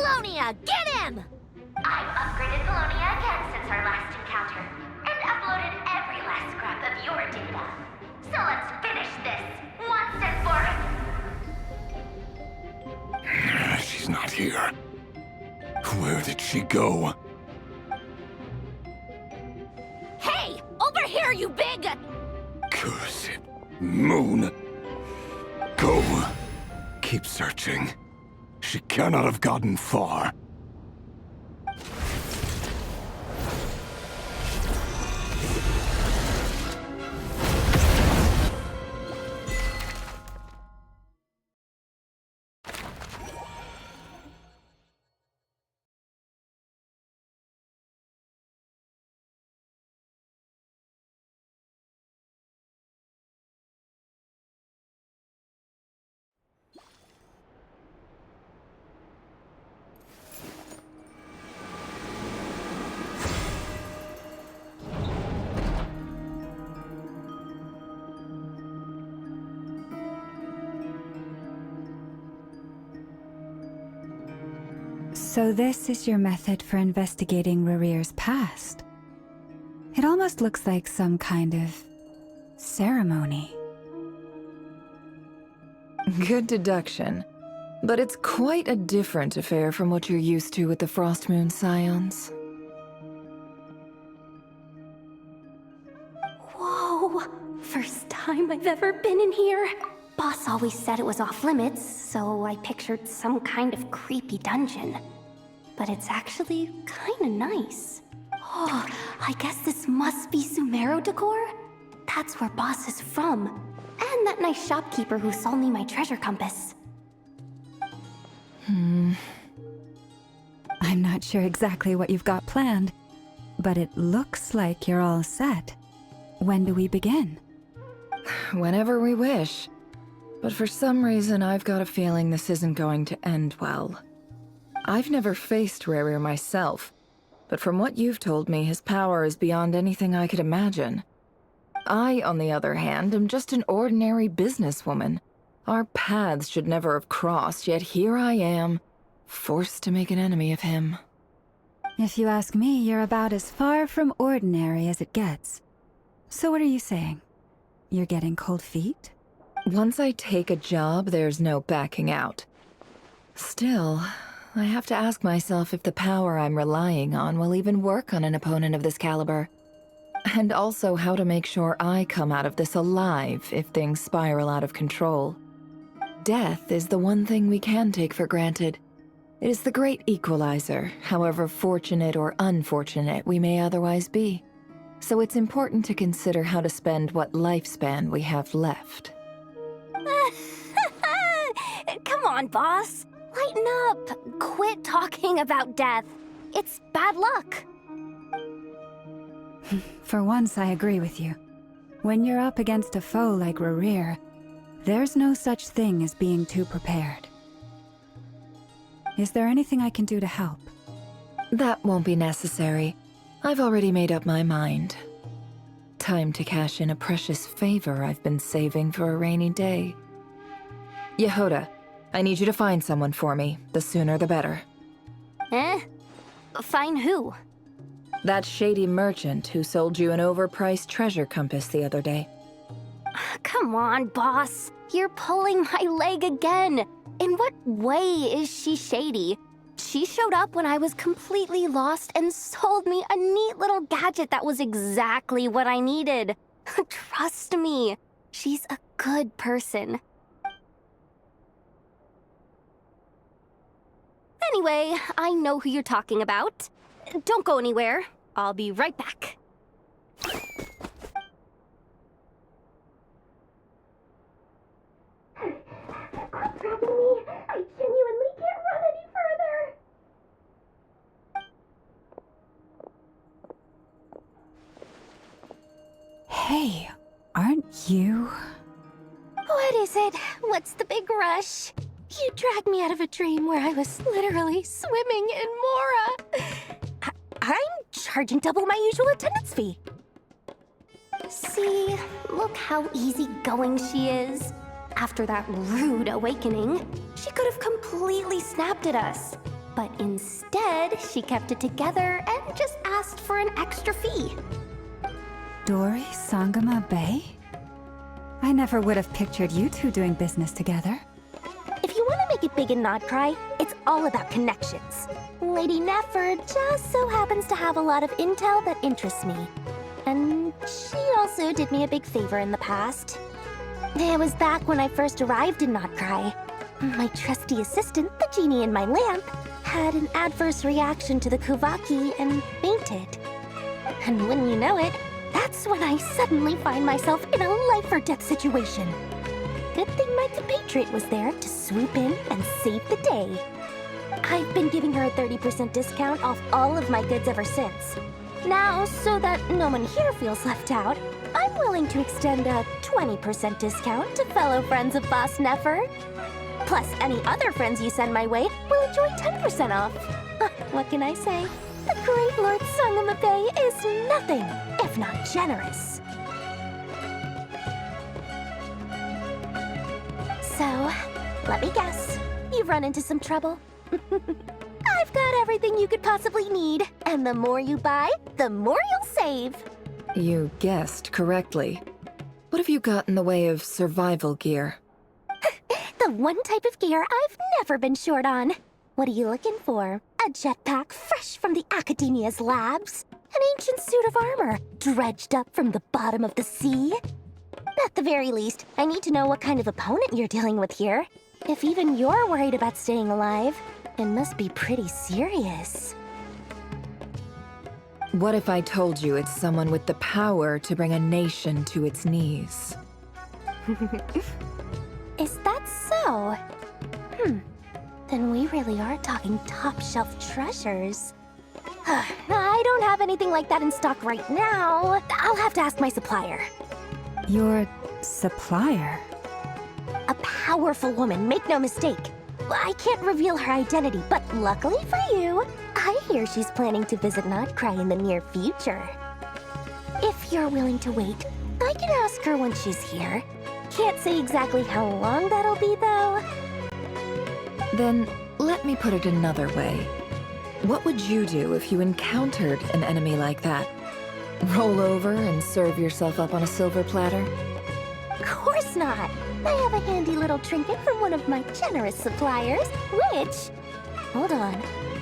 Colonia, get him! I've upgraded Colonia again since our last encounter, and uploaded every last scrap of your data. So let's finish this, once and for... She's not here. Where did she go? Hey, over here, you big... Cursed moon. Go. Keep searching. She cannot have gotten far. So this is your method for investigating Rarir's past? It almost looks like some kind of ceremony. Good deduction. But it's quite a different affair from what you're used to with the Frost Moon Scions. Whoa! First time I've ever been in here. Boss always said it was off limits, so I pictured some kind of creepy dungeon. But it's actually kinda nice. Oh, I guess this must be Sumero decor? That's where Boss is from. And that nice shopkeeper who sold me my treasure compass. I'm not sure exactly what you've got planned, but it looks like you're all set. When do we begin? Whenever we wish. But for some reason, I've got a feeling this isn't going to end well. I've never faced Rarir myself, but from what you've told me, his power is beyond anything I could imagine. I, on the other hand, am just an ordinary businesswoman. Our paths should never have crossed, yet here I am, forced to make an enemy of him. If you ask me, you're about as far from ordinary as it gets. So what are you saying? You're getting cold feet? Once I take a job, there's no backing out. Still, I have to ask myself if the power I'm relying on will even work on an opponent of this caliber. And also how to make sure I come out of this alive if things spiral out of control. Death is the one thing we can take for granted. It is the great equalizer, however fortunate or unfortunate we may otherwise be. So it's important to consider how to spend what lifespan we have left. Come on, boss. Lighten up. Quit talking about death. It's bad luck. For once, I agree with you. When you're up against a foe like Rarir, there's no such thing as being too prepared. Is there anything I can do to help? That won't be necessary. I've already made up my mind. Time to cash in a precious favor I've been saving for a rainy day. Yehoda, I need you to find someone for me. The sooner the better. Find who? That shady merchant who sold you an overpriced treasure compass the other day. Come on, boss. You're pulling my leg again. In what way is she shady? She showed up when I was completely lost and sold me a neat little gadget that was exactly what I needed. Trust me, she's a good person. Anyway, I know who you're talking about. Don't go anywhere. I'll be right back. What's happening to me? I genuinely can't run any further. Hey, aren't you? What is it? What's the big rush? You dragged me out of a dream where I was literally swimming in Mora. I'm charging double my usual attendance fee. See, look how easygoing she is. After that rude awakening, she could have completely snapped at us. But instead, she kept it together and just asked for an extra fee. Dori Sangama Bay? I never would have pictured you two doing business together. If you want to make it big in Nodcry, it's all about connections. Lady Nefer just so happens to have a lot of intel that interests me. And she also did me a big favor in the past. It was back when I first arrived in Nodcry. My trusty assistant, the genie in my lamp, had an adverse reaction to the Kuvaki and fainted. And wouldn't you know it, that's when I suddenly find myself in a life-or-death situation. Good thing my compatriot was there to swoop in and save the day. I've been giving her a 30% discount off all of my goods ever since. Now, so that no one here feels left out, I'm willing to extend a 20% discount to fellow friends of Boss Nefer. Plus, any other friends you send my way will enjoy 10% off. What can I say? The great Lord Sangama Bay is nothing if not generous. So, let me guess. You've run into some trouble? I've got everything you could possibly need. And the more you buy, the more you'll save. You guessed correctly. What have you got in the way of survival gear? The one type of gear I've never been short on. What are you looking for? A jetpack fresh from the Academia's labs? An ancient suit of armor dredged up from the bottom of the sea? At the very least, I need to know what kind of opponent you're dealing with here. If even you're worried about staying alive, it must be pretty serious. What if I told you it's someone with the power to bring a nation to its knees? Is that so? Then we really are talking top-shelf treasures. I don't have anything like that in stock right now. I'll have to ask my supplier. Your supplier? A powerful woman, make no mistake. I can't reveal her identity, but luckily for you, I hear she's planning to visit Nodcry in the near future. If you're willing to wait, I can ask her when she's here. Can't say exactly how long that'll be, though. Then, let me put it another way. What would you do if you encountered an enemy like that? Roll over and serve yourself up on a silver platter? Of course not. I have a handy little trinket from one of my generous suppliers, which... Hold on.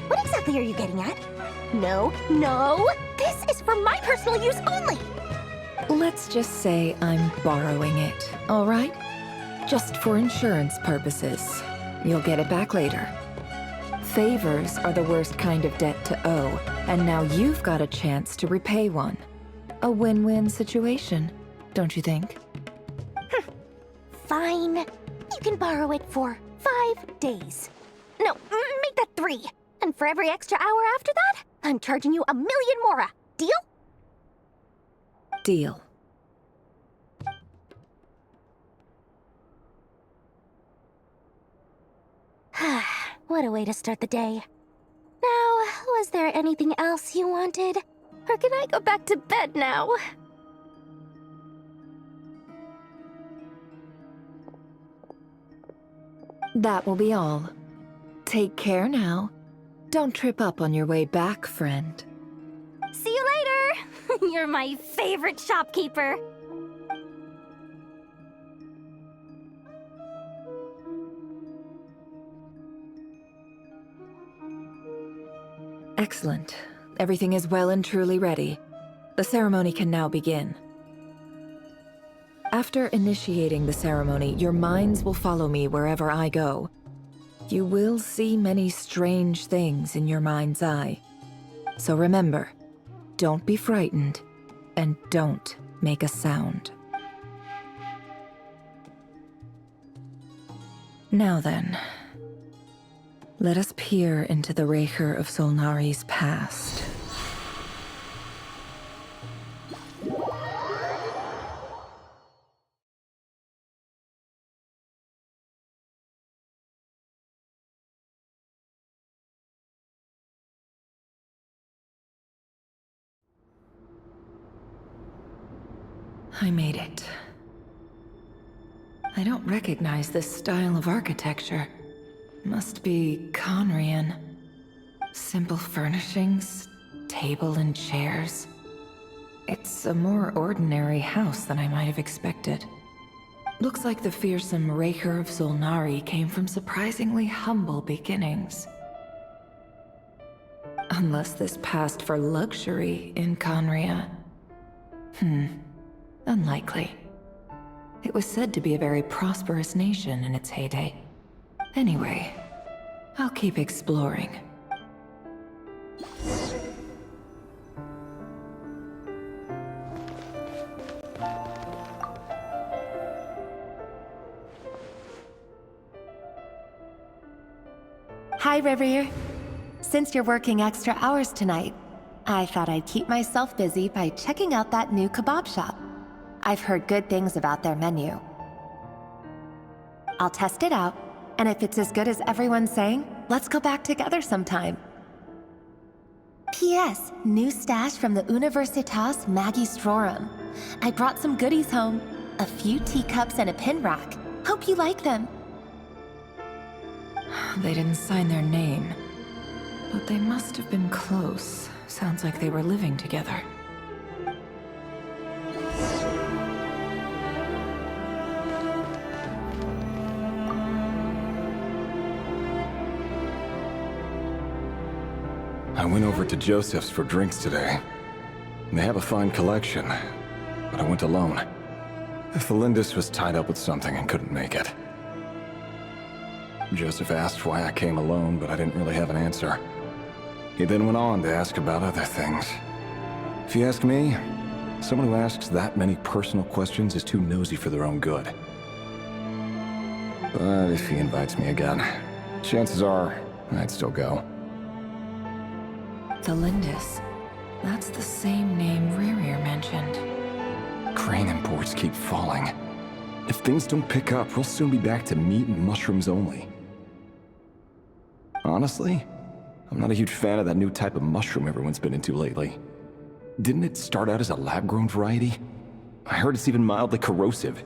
What exactly are you getting at? No, no! This is for my personal use only! Let's just say I'm borrowing it, all right? Just for insurance purposes. You'll get it back later. Favors are the worst kind of debt to owe, and now you've got a chance to repay one. A win-win situation, don't you think? Fine. You can borrow it for 5 days. No, make that 3. And for every extra hour after that, I'm charging you 1,000,000 mora. Deal? Deal. What a way to start the day. Now, was there anything else you wanted? Or can I go back to bed now? That will be all. Take care now. Don't trip up on your way back, friend. See you later! You're my favorite shopkeeper. Excellent. Everything is well and truly ready. The ceremony can now begin. After initiating the ceremony, your minds will follow me wherever I go. You will see many strange things in your mind's eye. So remember, don't be frightened, and don't make a sound. Now then, let us peer into the Raker of Solnari's past. I made it. I don't recognize this style of architecture. Must be Conrian. Simple furnishings, table and chairs. It's a more ordinary house than I might have expected. Looks like the fearsome Raker of Solnari came from surprisingly humble beginnings. Unless this passed for luxury in Conria. Unlikely. It was said to be a very prosperous nation in its heyday. Anyway, I'll keep exploring. Hi, Revere. Since you're working extra hours tonight, I thought I'd keep myself busy by checking out that new kebab shop. I've heard good things about their menu. I'll test it out, and if it's as good as everyone's saying, let's go back together sometime. P.S. New stash from the Universitas Magistrorum. I brought some goodies home. A few teacups and a pin rack. Hope you like them. They didn't sign their name, but they must have been close. Sounds like they were living together. I went over to Joseph's for drinks today. They have a fine collection, but I went alone. Felindis was tied up with something and couldn't make it. Joseph asked why I came alone, but I didn't really have an answer. He then went on to ask about other things. If you ask me, someone who asks that many personal questions is too nosy for their own good. But if he invites me again, chances are I'd still go. Felindis. That's the same name Rerir mentioned. Crane imports keep falling. If things don't pick up, we'll soon be back to meat and mushrooms only. Honestly, I'm not a huge fan of that new type of mushroom everyone's been into lately. Didn't it start out as a lab-grown variety? I heard it's even mildly corrosive.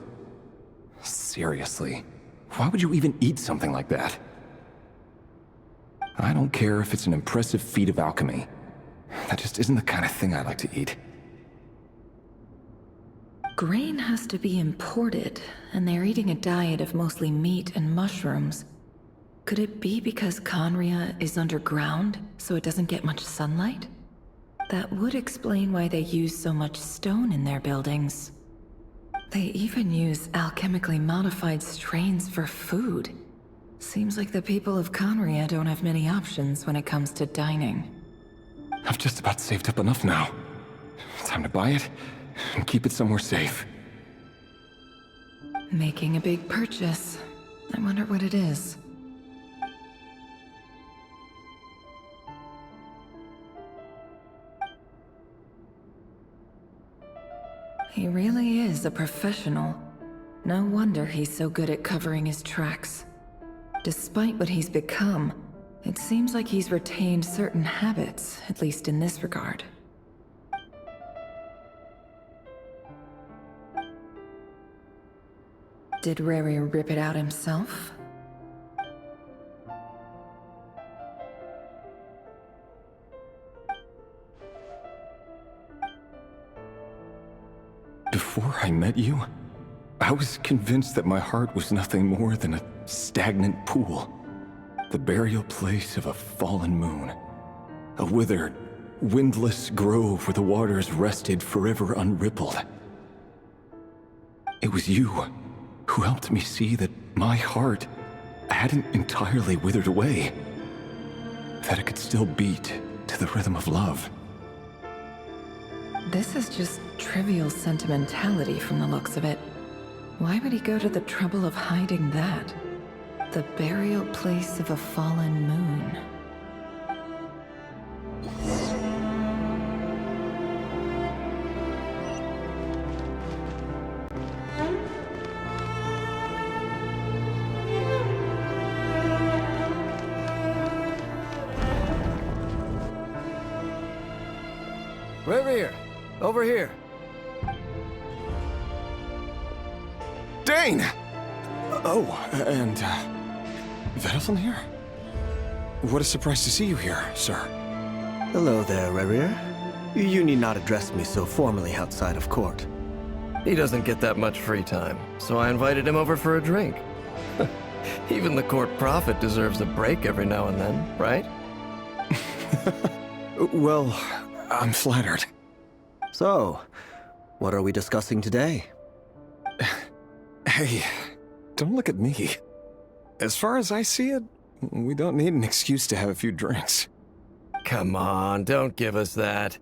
Seriously, why would you even eat something like that? I don't care if it's an impressive feat of alchemy. That just isn't the kind of thing I like to eat. Grain has to be imported, and they're eating a diet of mostly meat and mushrooms. Could it be because Conria is underground, so it doesn't get much sunlight? That would explain why they use so much stone in their buildings. They even use alchemically modified strains for food. Seems like the people of Conria don't have many options when it comes to dining. I've just about saved up enough now. Time to buy it and keep it somewhere safe. Making a big purchase. I wonder what it is. He really is a professional. No wonder he's so good at covering his tracks. Despite what he's become, it seems like he's retained certain habits, at least in this regard. Did Rerir rip it out himself? Before I met you, I was convinced that my heart was nothing more than a stagnant pool. The burial place of a fallen moon. A withered, windless grove where the waters rested forever unrippled. It was you who helped me see that my heart hadn't entirely withered away. That it could still beat to the rhythm of love. This is just trivial sentimentality from the looks of it. Why would he go to the trouble of hiding that? The burial place of a fallen moon. Rerir, over here. Dane! Oh, and Vedelson here? What a surprise to see you here, sir. Hello there, Rerir. You need not address me so formally outside of court. He doesn't get that much free time, so I invited him over for a drink. Even the court prophet deserves a break every now and then, right? Well, I'm flattered. So, what are we discussing today? Hey, don't look at me. As far as I see it, we don't need an excuse to have a few drinks. Come on, don't give us that.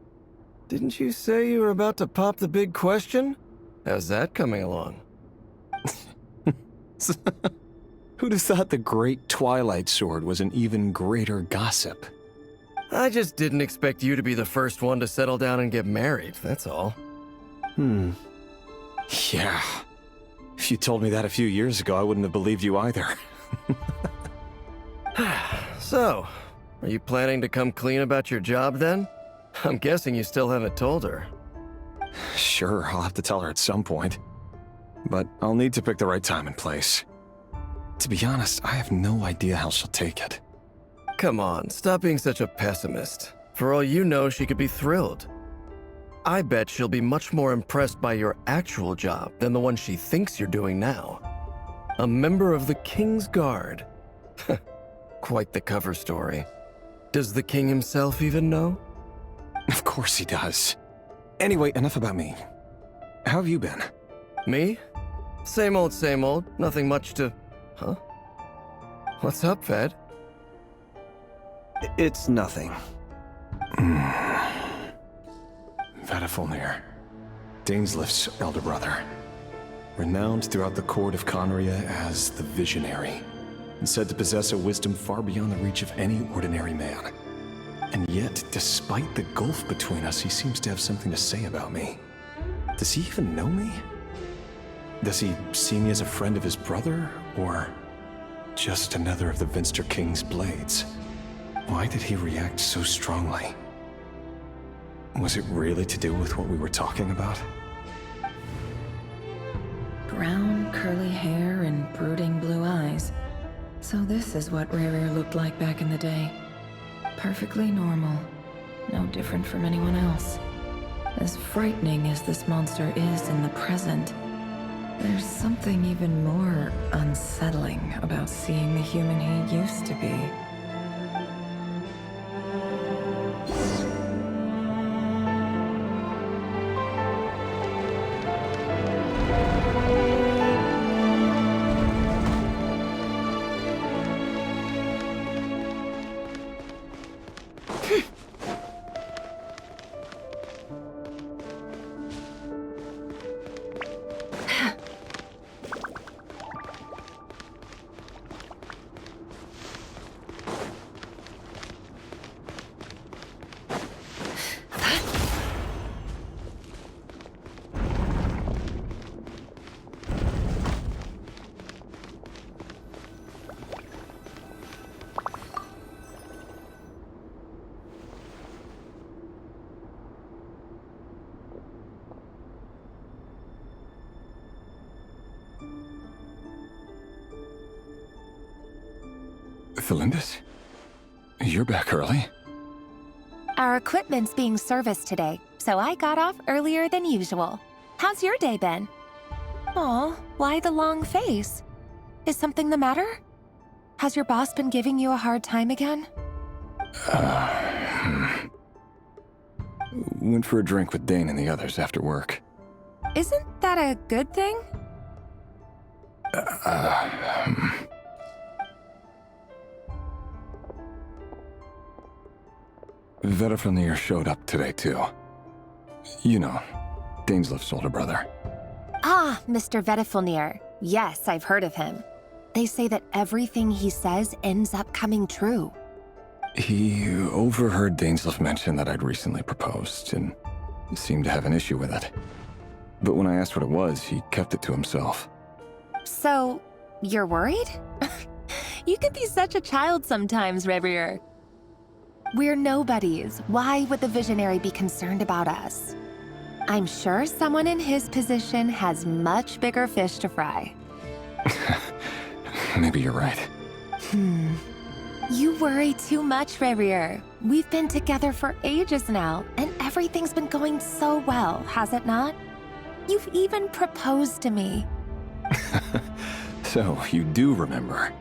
Didn't you say you were about to pop the big question? How's that coming along? Who'd have thought the great Twilight Sword was an even greater gossip? I just didn't expect you to be the first one to settle down and get married, that's all. Yeah. If you told me that a few years ago, I wouldn't have believed you either. So, are you planning to come clean about your job then? I'm guessing you still haven't told her. Sure, I'll have to tell her at some point. But I'll need to pick the right time and place. To be honest, I have no idea how she'll take it. Come on, stop being such a pessimist. For all you know, she could be thrilled. I bet she'll be much more impressed by your actual job than the one she thinks you're doing now. A member of the King's Guard. Quite the cover story. Does the king himself even know? Of course he does. Anyway, enough about me. How have you been? Me? Same old, same old. Nothing much to... Huh? What's up, Ved? It's nothing. Vedifulnir, Dainsleif's elder brother. Renowned throughout the court of Conria as the Visionary, and said to possess a wisdom far beyond the reach of any ordinary man. And yet, despite the gulf between us, he seems to have something to say about me. Does he even know me? Does he see me as a friend of his brother, or just another of the Vinster King's blades? Why did he react so strongly? Was it really to do with what we were talking about? Brown, curly hair and brooding blue eyes. So this is what Rerir looked like back in the day. Perfectly normal. No different from anyone else. As frightening as this monster is in the present, there's something even more unsettling about seeing the human he used to be. Felindis? You're back early? Our equipment's being serviced today, so I got off earlier than usual. How's your day been? Aw, why the long face? Is something the matter? Has your boss been giving you a hard time again? Went for a drink with Dane and the others after work. Isn't that a good thing? Vedifulnir showed up today, too. You know, Dainsleif's older brother. Ah, Mr. Vedifulnir. Yes, I've heard of him. They say that everything he says ends up coming true. He overheard Dainsleif mention that I'd recently proposed, and seemed to have an issue with it. But when I asked what it was, he kept it to himself. So, you're worried? You can be such a child sometimes, Rerir. We're nobodies. Why would the Visionary be concerned about us? I'm sure someone in his position has much bigger fish to fry. Maybe you're right. You worry too much, Rerir. We've been together for ages now, and everything's been going so well, has it not? You've even proposed to me. So, you do remember.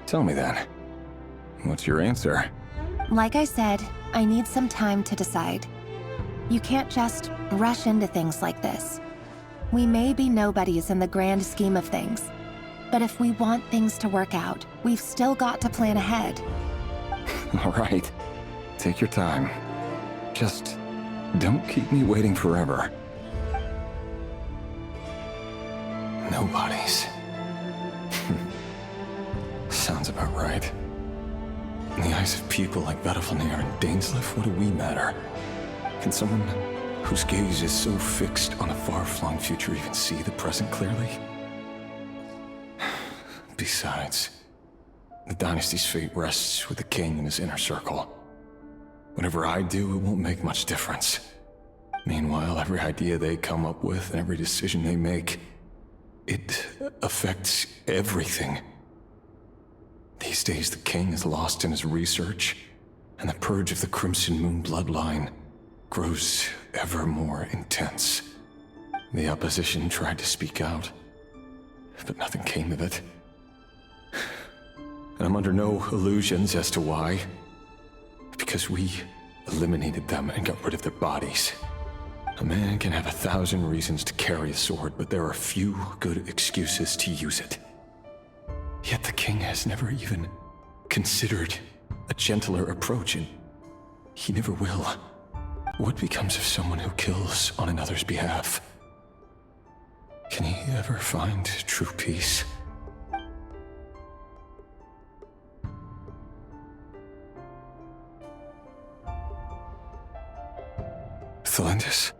Tell me then. What's your answer? Like I said, I need some time to decide. You can't just rush into things like this. We may be nobodies in the grand scheme of things, but if we want things to work out, we've still got to plan ahead. All right. Take your time. Just don't keep me waiting forever. Nobodies. Sounds about right. In the eyes of people like Vedalvanir and Dainsleif, what do we matter? Can someone whose gaze is so fixed on a far-flung future even see the present clearly? Besides, the dynasty's fate rests with the king and his inner circle. Whatever I do, it won't make much difference. Meanwhile, every idea they come up with and every decision they make, it affects everything. These days, the king is lost in his research, and the purge of the Crimson Moon bloodline grows ever more intense. The opposition tried to speak out, but nothing came of it. And I'm under no illusions as to why. Because we eliminated them and got rid of their bodies. A man can have 1,000 reasons to carry a sword, but there are few good excuses to use it. Yet the king has never even considered a gentler approach, and he never will. What becomes of someone who kills on another's behalf? Can he ever find true peace? Thelindis?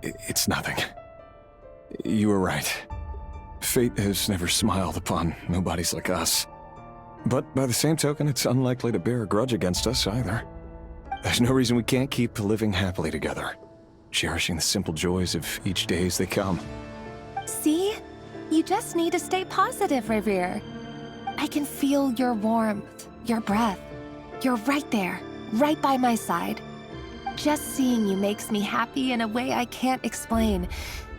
It's nothing. You were right. Fate has never smiled upon nobodies like us. But by the same token, it's unlikely to bear a grudge against us either. There's no reason we can't keep living happily together, cherishing the simple joys of each day as they come. See? You just need to stay positive, Rerir. I can feel your warmth, your breath. You're right there, right by my side. Just seeing you makes me happy in a way I can't explain,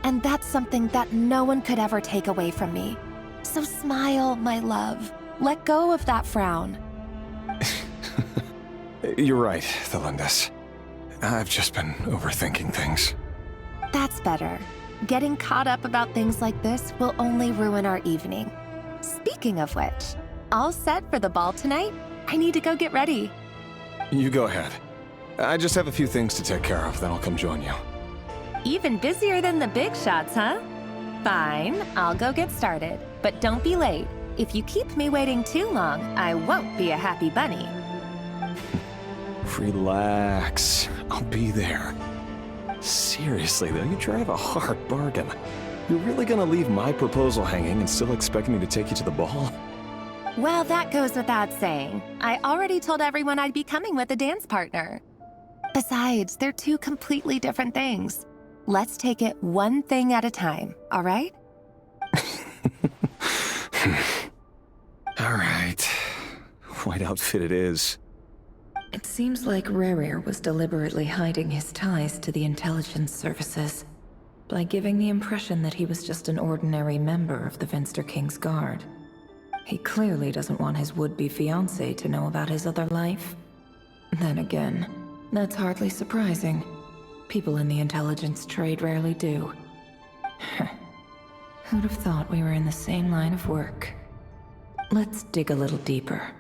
and that's something that no one could ever take away from me. So smile, my love. Let go of that frown. You're right, Thelindis. I've just been overthinking things. That's better. Getting caught up about things like this will only ruin our evening. Speaking of which, all set for the ball tonight? I need to go get ready. You go ahead. I just have a few things to take care of, then I'll come join you. Even busier than the big shots, huh? Fine, I'll go get started. But don't be late. If you keep me waiting too long, I won't be a happy bunny. Relax. I'll be there. Seriously, though, you drive a hard bargain. You're really gonna leave my proposal hanging and still expect me to take you to the ball? Well, that goes without saying. I already told everyone I'd be coming with a dance partner. Besides, they're two completely different things. Let's take it one thing at a time, all right? All right. White outfit it is. It seems like Rerir was deliberately hiding his ties to the intelligence services by giving the impression that he was just an ordinary member of the Venster King's Guard. He clearly doesn't want his would-be fiancée to know about his other life. Then again, that's hardly surprising. People in the intelligence trade rarely do. Who'd have thought we were in the same line of work? Let's dig a little deeper.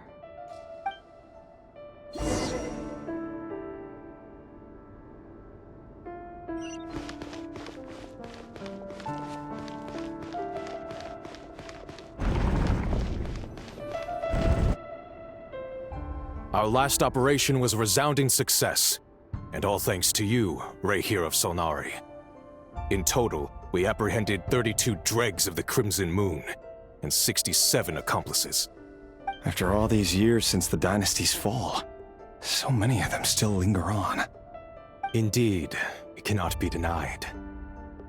Our last operation was a resounding success, and all thanks to you, Rerir of Solnari. In total, we apprehended 32 dregs of the Crimson Moon, and 67 accomplices. After all these years since the dynasty's fall, so many of them still linger on. Indeed, it cannot be denied.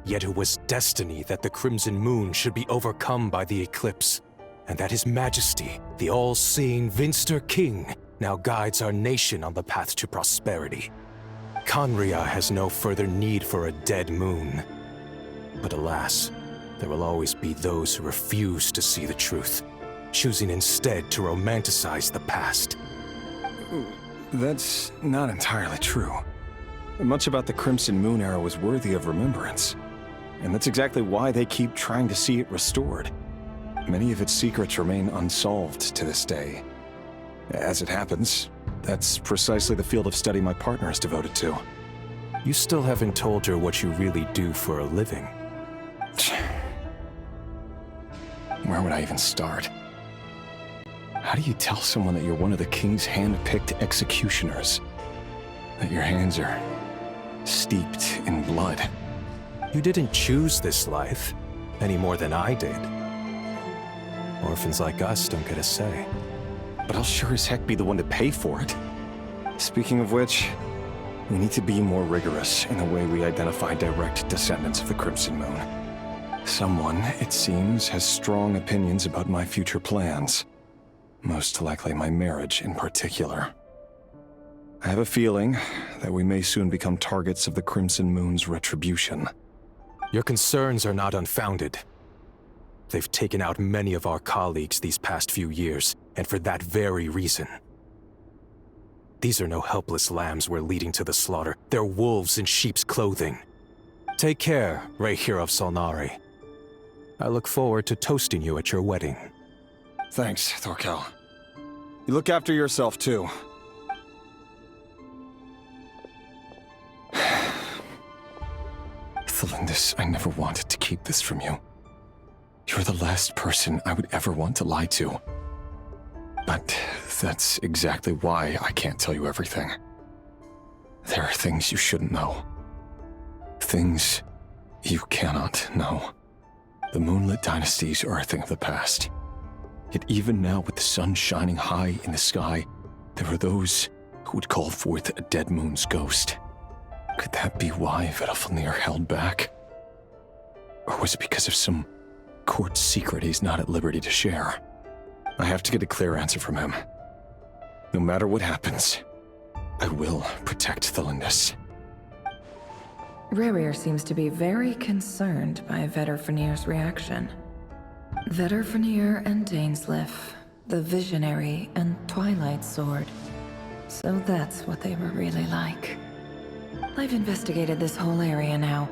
Yet it was destiny that the Crimson Moon should be overcome by the eclipse, and that His Majesty, the all-seeing Vinster King, now guides our nation on the path to prosperity. Conria has no further need for a dead moon. But alas, there will always be those who refuse to see the truth, choosing instead to romanticize the past. That's not entirely true. Much about the Crimson Moon era was worthy of remembrance. And that's exactly why they keep trying to see it restored. Many of its secrets remain unsolved to this day. As it happens, that's precisely the field of study my partner is devoted to. You still haven't told her what you really do for a living. Where would I even start? How do you tell someone that you're one of the king's hand-picked executioners? That your hands are steeped in blood? You didn't choose this life, any more than I did. Orphans like us don't get a say. But I'll sure as heck be the one to pay for it. Speaking of which, we need to be more rigorous in the way we identify direct descendants of the Crimson Moon. Someone, it seems, has strong opinions about my future plans. Most likely my marriage in particular. I have a feeling that we may soon become targets of the Crimson Moon's retribution. Your concerns are not unfounded. They've taken out many of our colleagues these past few years, and for that very reason. These are no helpless lambs we're leading to the slaughter. They're wolves in sheep's clothing. Take care, Rayhir of Solnari. I look forward to toasting you at your wedding. Thanks, Thorkel. You look after yourself, too. Thelindis, I never wanted to keep this from you. You're the last person I would ever want to lie to. But that's exactly why I can't tell you everything. There are things you shouldn't know. Things you cannot know. The Moonlit Dynasties are a thing of the past. Yet even now, with the sun shining high in the sky, there are those who would call forth a dead moon's ghost. Could that be why Vedalfnir held back? Or was it because of some court secret he's not at liberty to share? I have to get a clear answer from him. No matter what happens, I will protect Thelindis. Rayhir seems to be very concerned by Vedalfnir's reaction. Vedalfnir and Dainsleif, the Visionary and Twilight Sword. So that's what they were really like. I've investigated this whole area now.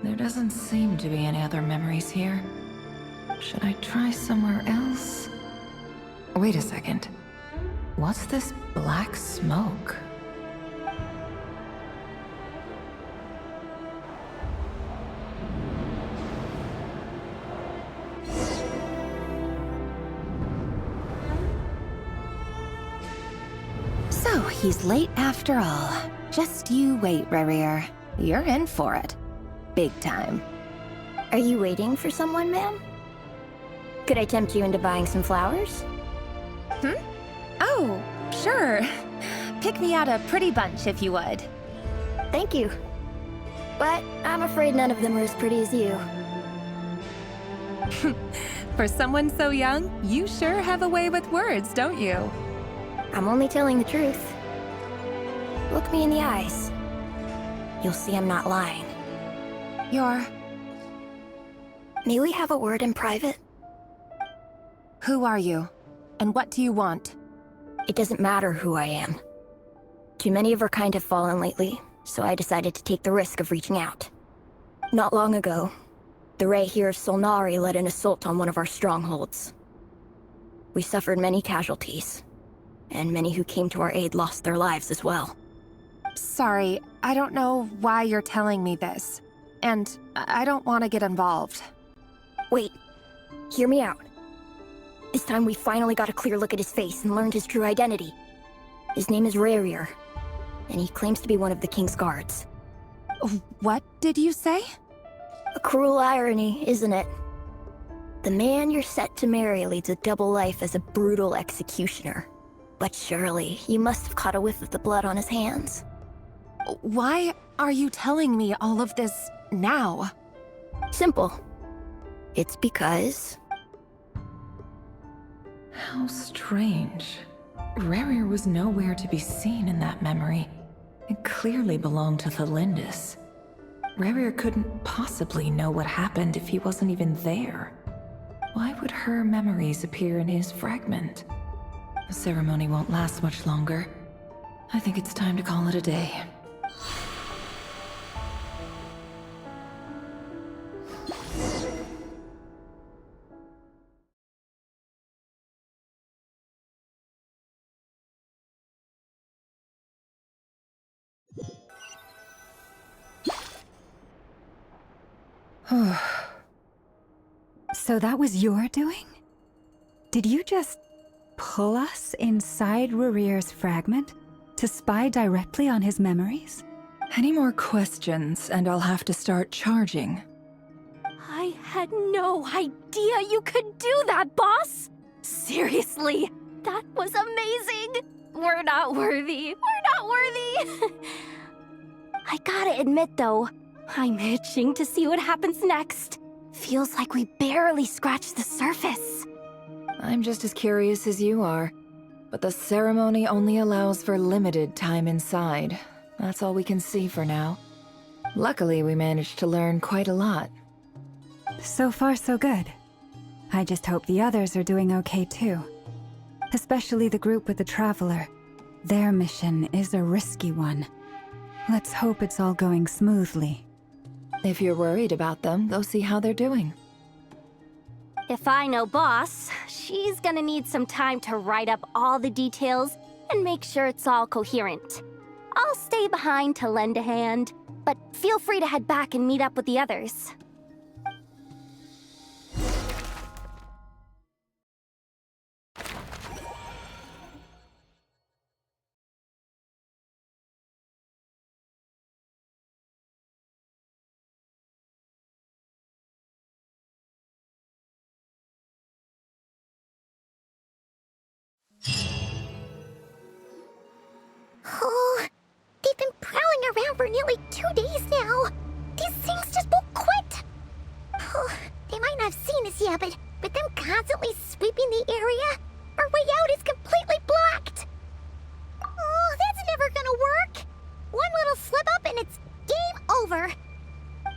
There doesn't seem to be any other memories here. Should I try somewhere else? Wait a second. What's this black smoke? So, he's late after all. Just you wait, Rayhir. You're in for it. Big time. Are you waiting for someone, ma'am? Could I tempt you into buying some flowers? Oh, sure. Pick me out a pretty bunch if you would. Thank you. But I'm afraid none of them are as pretty as you. For someone so young, you sure have a way with words, don't you? I'm only telling the truth. Look me in the eyes. You'll see I'm not lying. You're... May we have a word in private? Who are you? And what do you want? It doesn't matter who I am. Too many of our kind have fallen lately, so I decided to take the risk of reaching out. Not long ago, the Rayhir of Solnari led an assault on one of our strongholds. We suffered many casualties, and many who came to our aid lost their lives as well. Sorry, I don't know why you're telling me this. And I don't want to get involved. Wait, hear me out. This time we finally got a clear look at his face and learned his true identity. His name is Rayhir, and he claims to be one of the King's guards. What did you say? A cruel irony, isn't it? The man you're set to marry leads a double life as a brutal executioner. But surely, you must have caught a whiff of the blood on his hands. Why are you telling me all of this now? Simple. It's because... How strange. Rarier was nowhere to be seen in that memory. It clearly belonged to Thelindis. Rarier couldn't possibly know what happened if he wasn't even there. Why would her memories appear in his fragment? The ceremony won't last much longer. I think it's time to call it a day. So that was your doing? Did you just pull us inside Rarir's fragment to spy directly on his memories? Any more questions, and I'll have to start charging. I had no idea you could do that, boss! Seriously, that was amazing! We're not worthy. We're not worthy! I gotta admit, though, I'm itching to see what happens next. Feels like we barely scratched the surface. I'm just as curious as you are, but the ceremony only allows for limited time inside. That's all we can see for now. Luckily, we managed to learn quite a lot. So far, so good. I just hope the others are doing okay too. Especially the group with the Traveler. Their mission is a risky one. Let's hope it's all going smoothly. If you're worried about them, go see how they're doing. If I know Boss, she's gonna need some time to write up all the details and make sure it's all coherent. I'll stay behind to lend a hand, but feel free to head back and meet up with the others. Oh, they've been prowling around for nearly 2 days now. These things just won't quit. Oh, they might not have seen us yet, but with them constantly sweeping the area, our way out is completely blocked. Oh, that's never gonna work. One little slip up and it's game over.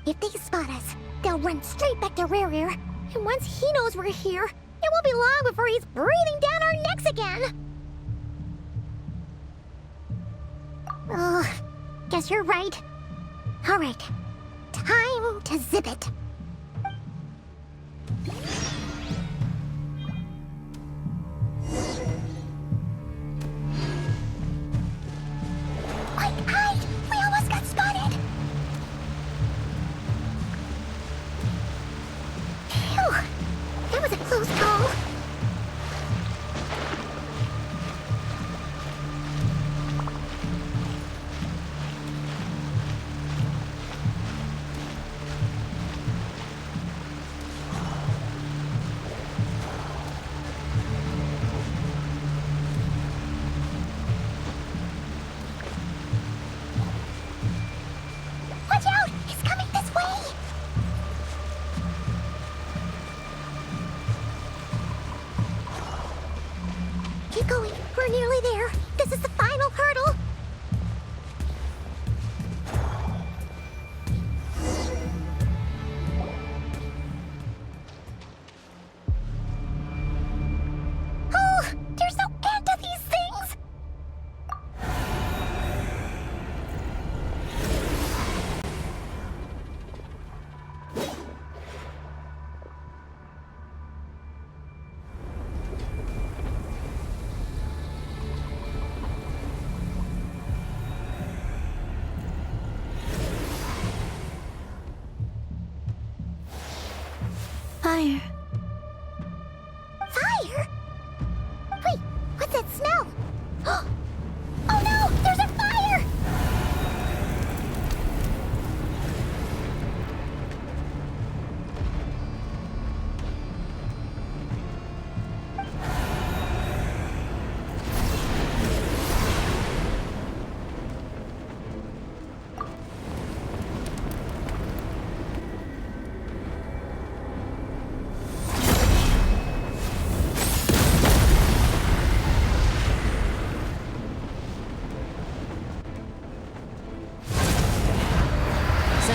If they spot us, they'll run straight back to Rarier. And once he knows we're here, it won't be long before he's breathing down our necks again. Oh, guess you're right. All right, time to zip it. Quick, hide! We almost got spotted! Phew, that was a close call.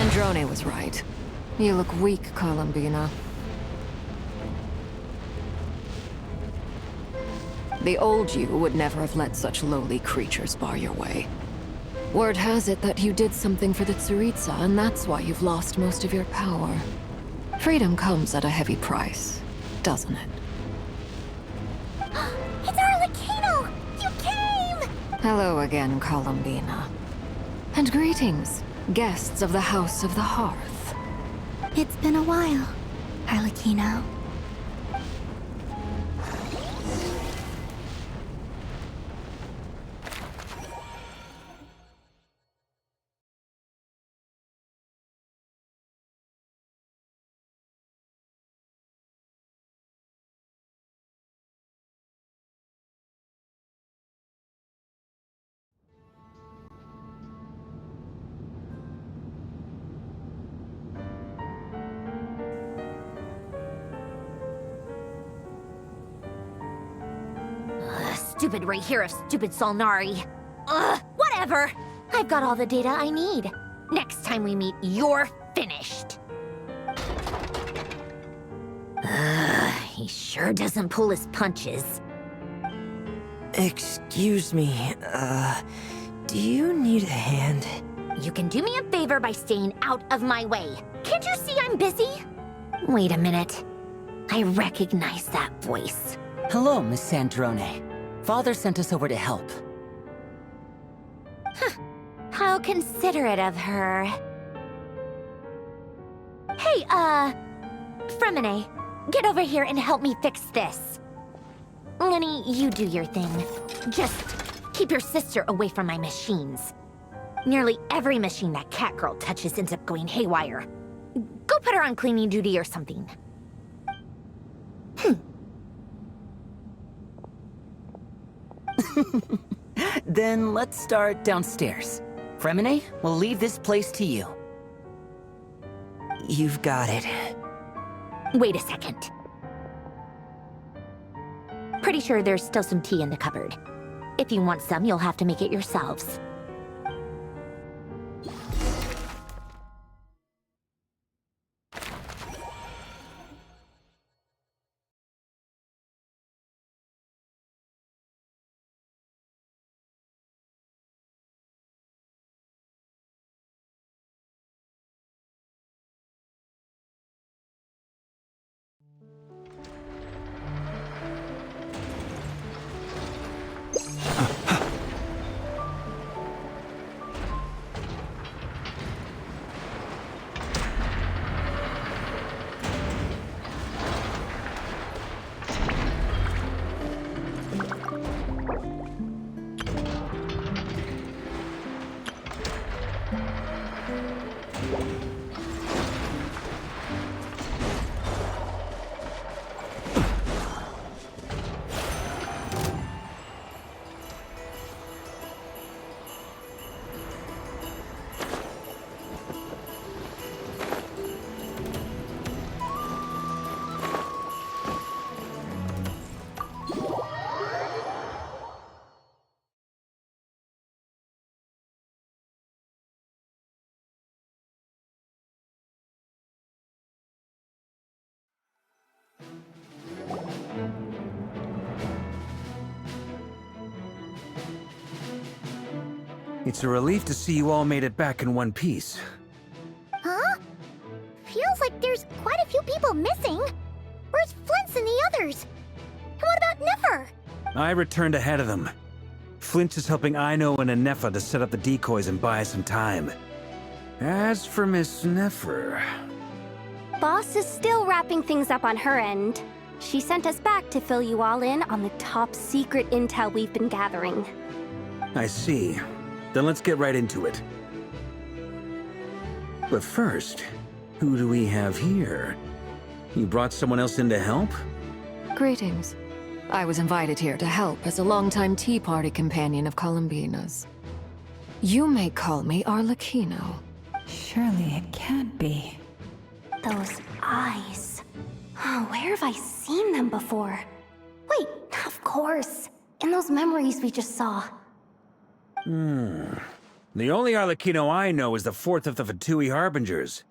Sandrone was right. You look weak, Columbina. The old you would never have let such lowly creatures bar your way. Word has it that you did something for the Tsaritsa, and that's why you've lost most of your power. Freedom comes at a heavy price, doesn't it? It's Arlecchino! You came! Hello again, Columbina. And greetings, guests of the House of the Hearth. It's been a while, Arlecchino. Stupid right here of stupid Solnari. Ugh, whatever. I've got all the data I need. Next time we meet, you're finished. He sure doesn't pull his punches. Excuse me, do you need a hand? You can do me a favor by staying out of my way. Can't you see I'm busy? Wait a minute. I recognize that voice. Hello, Miss Sandrone. Father sent us over to help. How considerate of her. Hey, Fremine, get over here and help me fix this. Lenny, you do your thing. Just keep your sister away from my machines. Nearly every machine that cat girl touches ends up going haywire. Go put her on cleaning duty or something. Then let's start downstairs. Fremine, we'll leave this place to you. You've got it. Wait a second. Pretty sure there's still some tea in the cupboard. If you want some, you'll have to make it yourselves. It's a relief to see you all made it back in one piece. Huh? Feels like there's quite a few people missing. Where's Flint's and the others? And what about Nefer? I returned ahead of them. Flint is helping Ino and Anefa to set up the decoys and buy some time. As for Miss Nefer... Boss is still wrapping things up on her end. She sent us back to fill you all in on the top secret intel we've been gathering. I see. Then let's get right into it. But first, who do we have here? You brought someone else in to help? Greetings. I was invited here to help as a longtime Tea Party companion of Columbina's. You may call me Arlecchino. Surely it can't be. Those eyes. Oh, where have I seen them before? Wait, of course. In those memories we just saw. The only Arlecchino I know is the fourth of the Fatui Harbingers.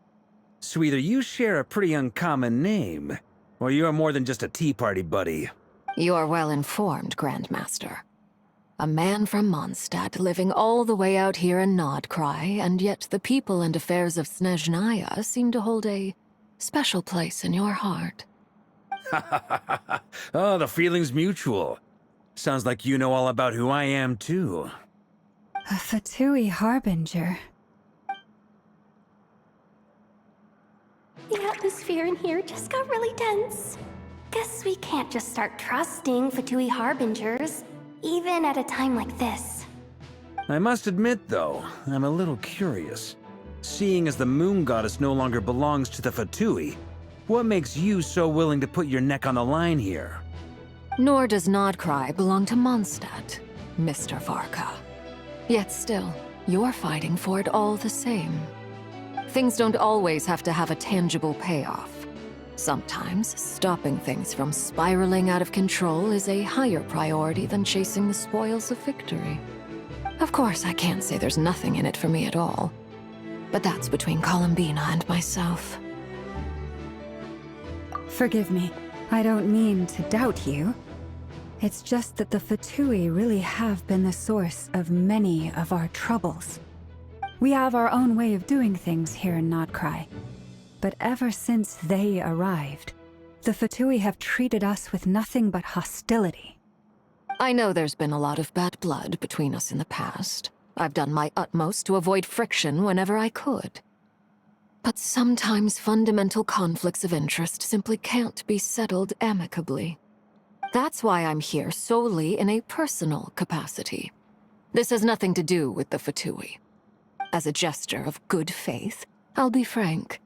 So either you share a pretty uncommon name, or you're more than just a tea party buddy. You're well informed, Grandmaster. A man from Mondstadt living all the way out here in Nodcry, and yet the people and affairs of Snezhnaya seem to hold a special place in your heart. Oh, the feeling's mutual. Sounds like you know all about who I am, too. A Fatui Harbinger. The atmosphere in here just got really tense. Guess we can't just start trusting Fatui Harbingers, even at a time like this. I must admit, though, I'm a little curious. Seeing as the Moon Goddess no longer belongs to the Fatui, what makes you so willing to put your neck on the line here? Nor does Nodcry belong to Mondstadt, Mr. Varka. Yet still, you're fighting for it all the same. Things don't always have to have a tangible payoff. Sometimes, stopping things from spiraling out of control is a higher priority than chasing the spoils of victory. Of course, I can't say there's nothing in it for me at all. But that's between Columbina and myself. Forgive me. I don't mean to doubt you. It's just that the Fatui really have been the source of many of our troubles. We have our own way of doing things here in Nodcry. But ever since they arrived, the Fatui have treated us with nothing but hostility. I know there's been a lot of bad blood between us in the past. I've done my utmost to avoid friction whenever I could. But sometimes fundamental conflicts of interest simply can't be settled amicably. That's why I'm here solely in a personal capacity. This has nothing to do with the Fatui. As a gesture of good faith, I'll be frank.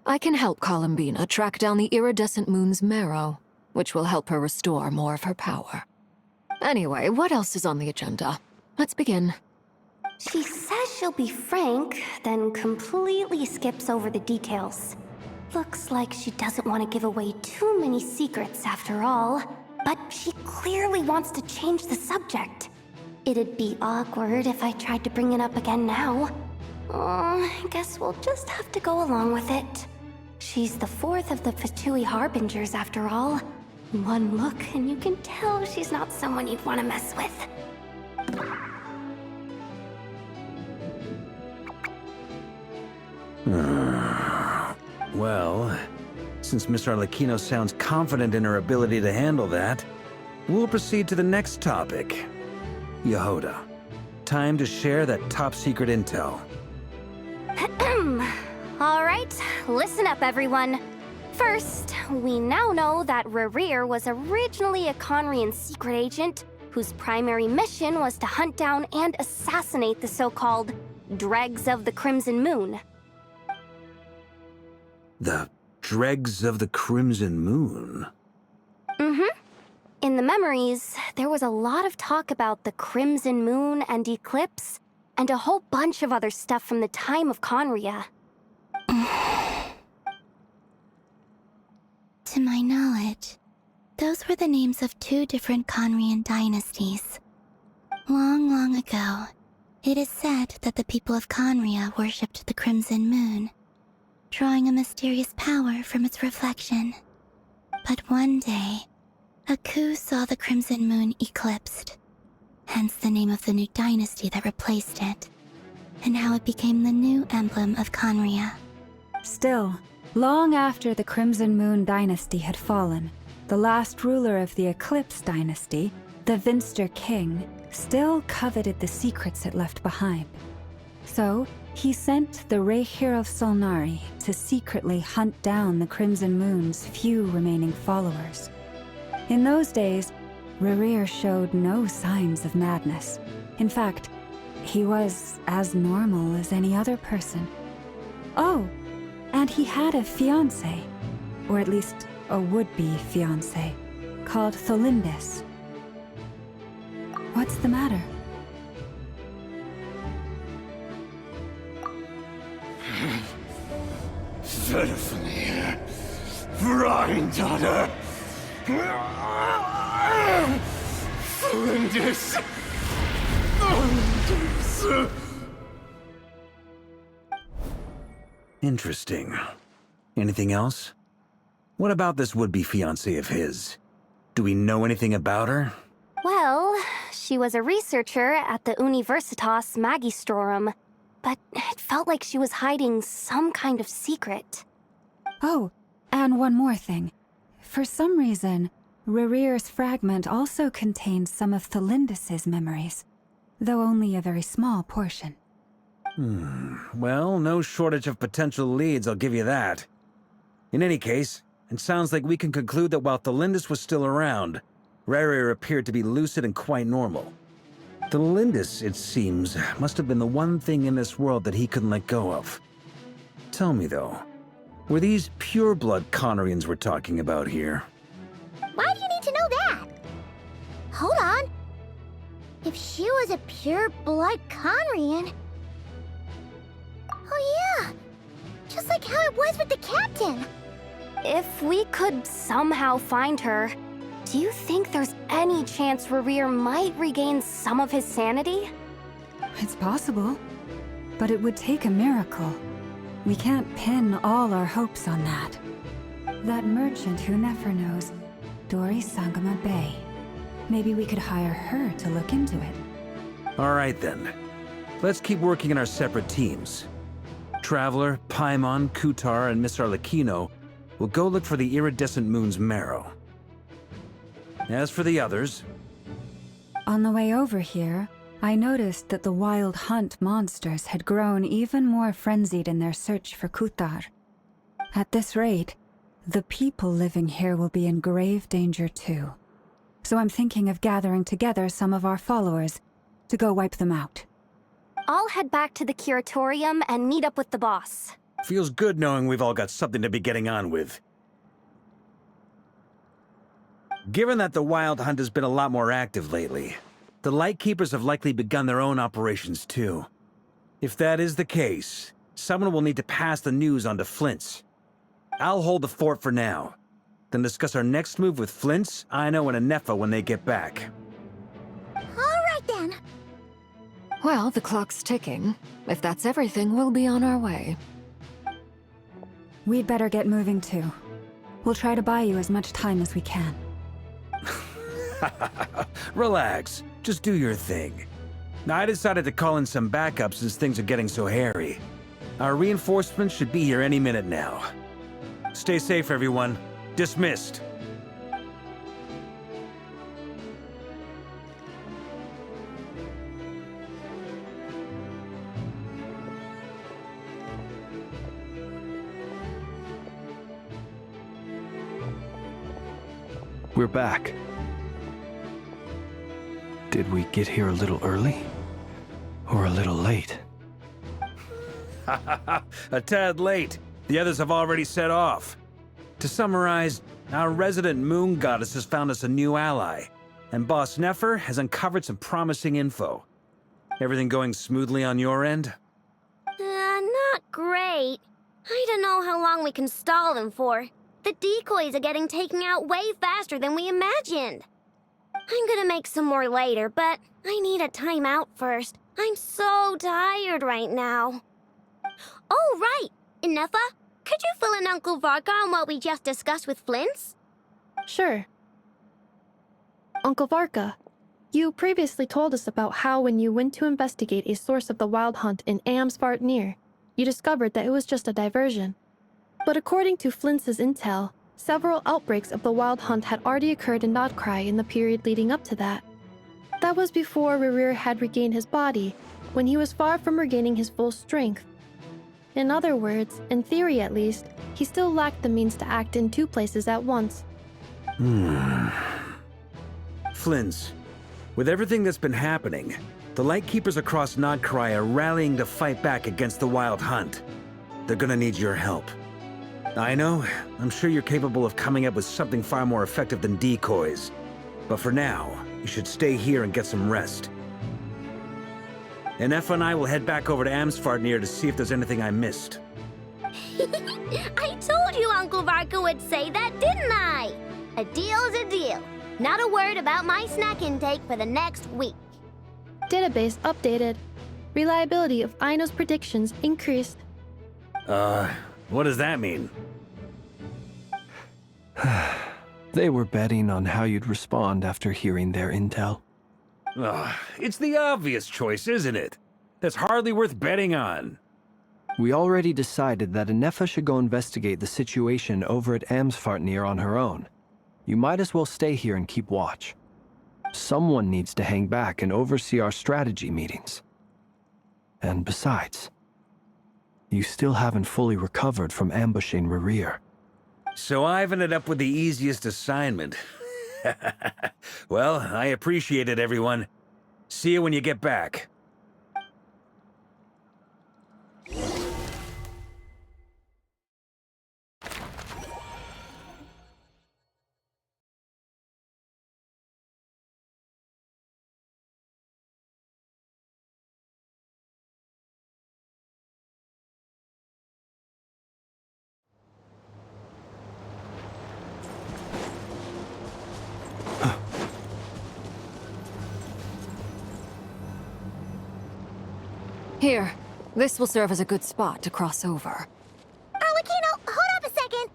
I can help Columbina track down the iridescent moon's marrow, which will help her restore more of her power. Anyway, what else is on the agenda? Let's begin. She says she'll be frank, then completely skips over the details. Looks like she doesn't want to give away too many secrets after all, but she clearly wants to change the subject. It'd be awkward if I tried to bring it up again now. I guess we'll just have to go along with it. She's the fourth of the Fatui Harbingers after all. One look and you can tell she's not someone you'd want to mess with. Well, since Miss Arlecchino sounds confident in her ability to handle that, we'll proceed to the next topic. Yehoda, time to share that top-secret intel. Alright, listen up everyone. First, we now know that Rerir was originally a Conrian secret agent whose primary mission was to hunt down and assassinate the so-called Dregs of the Crimson Moon. The Dregs of the Crimson Moon? In the memories, there was a lot of talk about the Crimson Moon and Eclipse, and a whole bunch of other stuff from the time of Conria. To my knowledge, those were the names of two different Conrian dynasties. Long, long ago, it is said that the people of Conria worshipped the Crimson Moon, drawing a mysterious power from its reflection. But one day, a coup saw the Crimson Moon eclipsed, hence the name of the new dynasty that replaced it, and how it became the new emblem of Conria. Still, long after the Crimson Moon dynasty had fallen, the last ruler of the Eclipse dynasty, the Vinster King, still coveted the secrets it left behind. So, he sent the Rehir of Solnari to secretly hunt down the Crimson Moon's few remaining followers. In those days, Rerir showed no signs of madness. In fact, he was as normal as any other person. Oh, and he had a fiancé, or at least a would-be fiancé, called Tholindis. What's the matter? Certainly, Granddaughter. Tholindis. Interesting. Anything else? What about this would-be fiancée of his? Do we know anything about her? Well, she was a researcher at the Universitas Magistrorum, but it felt like she was hiding some kind of secret. Oh, and one more thing. For some reason, Rerear's fragment also contains some of Thelindis' memories, though only a very small portion. Well, no shortage of potential leads, I'll give you that. In any case, it sounds like we can conclude that while Thelindis was still around, Rerear appeared to be lucid and quite normal. Thelindis, it seems, must have been the one thing in this world that he couldn't let go of. Tell me, though, were these pure-blood Conorians we're talking about here? Why do you need to know that? Hold on. If she was a pure-blood Conrian... Oh yeah! Just like how it was with the captain! If we could somehow find her, do you think there's any chance Rerear might regain some of his sanity? It's possible, but it would take a miracle. We can't pin all our hopes on that. That merchant who Nefer knows, Dori Sangama Bay. Maybe we could hire her to look into it. All right, then. Let's keep working in our separate teams. Traveler, Paimon, Kutar, and Miss Arlecchino will go look for the iridescent moon's marrow. As for the others... On the way over here, I noticed that the Wild Hunt monsters had grown even more frenzied in their search for Kutar. At this rate, the people living here will be in grave danger too. So I'm thinking of gathering together some of our followers to go wipe them out. I'll head back to the curatorium and meet up with the boss. Feels good knowing we've all got something to be getting on with. Given that the Wild Hunt has been a lot more active lately, the Lightkeepers have likely begun their own operations too. If that is the case, someone will need to pass the news on to Flint's. I'll hold the fort for now, then discuss our next move with Flint's, Aino, and Anefa when they get back. Alright then. Well, the clock's ticking. If that's everything, we'll be on our way. We'd better get moving too. We'll try to buy you as much time as we can. Relax. Just do your thing. I decided to call in some backup since things are getting so hairy. Our reinforcements should be here any minute now. Stay safe, everyone. Dismissed. We're back. Did we get here a little early? Or a little late? A tad late. The others have already set off. To summarize, our resident moon goddess has found us a new ally, and Boss Nefer has uncovered some promising info. Everything going smoothly on your end? Not great. I don't know how long we can stall them for. The decoys are getting taken out way faster than we imagined. I'm gonna make some more later, but I need a timeout first. I'm so tired right now. Oh, right! Inefa, could you fill in Uncle Varka on what we just discussed with Flint's? Sure. Uncle Varka, you previously told us about how when you went to investigate a source of the Wild Hunt in Amsvartnir, you discovered that it was just a diversion. But according to Flint's intel, several outbreaks of the Wild Hunt had already occurred in Nodcry in the period leading up to that. That was before Rerear had regained his body, when he was far from regaining his full strength. In other words, in theory at least, he still lacked the means to act in two places at once. Flint's, with everything that's been happening, the Lightkeepers across Nodcry are rallying to fight back against the Wild Hunt. They're gonna need your help. I know, I'm sure you're capable of coming up with something far more effective than decoys. But for now, you should stay here and get some rest. Anefa and I will head back over to Amsvartnir to see if there's anything I missed. I told you Uncle Varka would say that, didn't I? A deal's a deal. Not a word about my snack intake for the next week. Database updated. Reliability of Aino's predictions increased. What does that mean? They were betting on how you'd respond after hearing their intel. It's the obvious choice, isn't it? That's hardly worth betting on. We already decided that Anefa should go investigate the situation over at Amsfartnir on her own. You might as well stay here and keep watch. Someone needs to hang back and oversee our strategy meetings. And besides, you still haven't fully recovered from ambushing Rerir. So I've ended up with the easiest assignment. Well, I appreciate it, everyone. See you when you get back. Here, this will serve as a good spot to cross over. Arlecchino, hold up a second.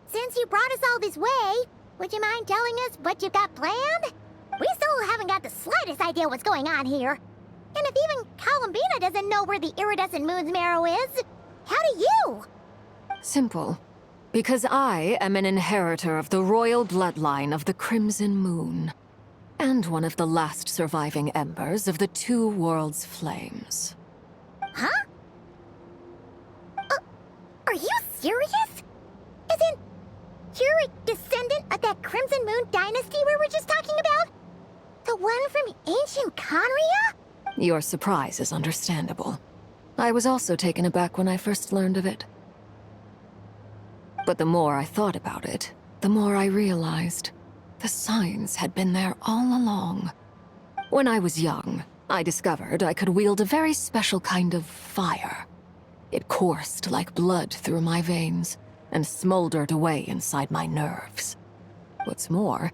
Since you brought us all this way, would you mind telling us what you've got planned? We still haven't got the slightest idea what's going on here. And if even Columbina doesn't know where the iridescent moon's marrow is, how do you? Simple. Because I am an inheritor of the royal bloodline of the Crimson Moon, and one of the last surviving embers of the Two Worlds' flames. Huh? Are you serious? As in, you're a descendant of that Crimson Moon dynasty we were just talking about? The one from ancient Conria? Your surprise is understandable. I was also taken aback when I first learned of it. But the more I thought about it, the more I realized the signs had been there all along. When I was young, I discovered I could wield a very special kind of fire. It coursed like blood through my veins and smoldered away inside my nerves. What's more,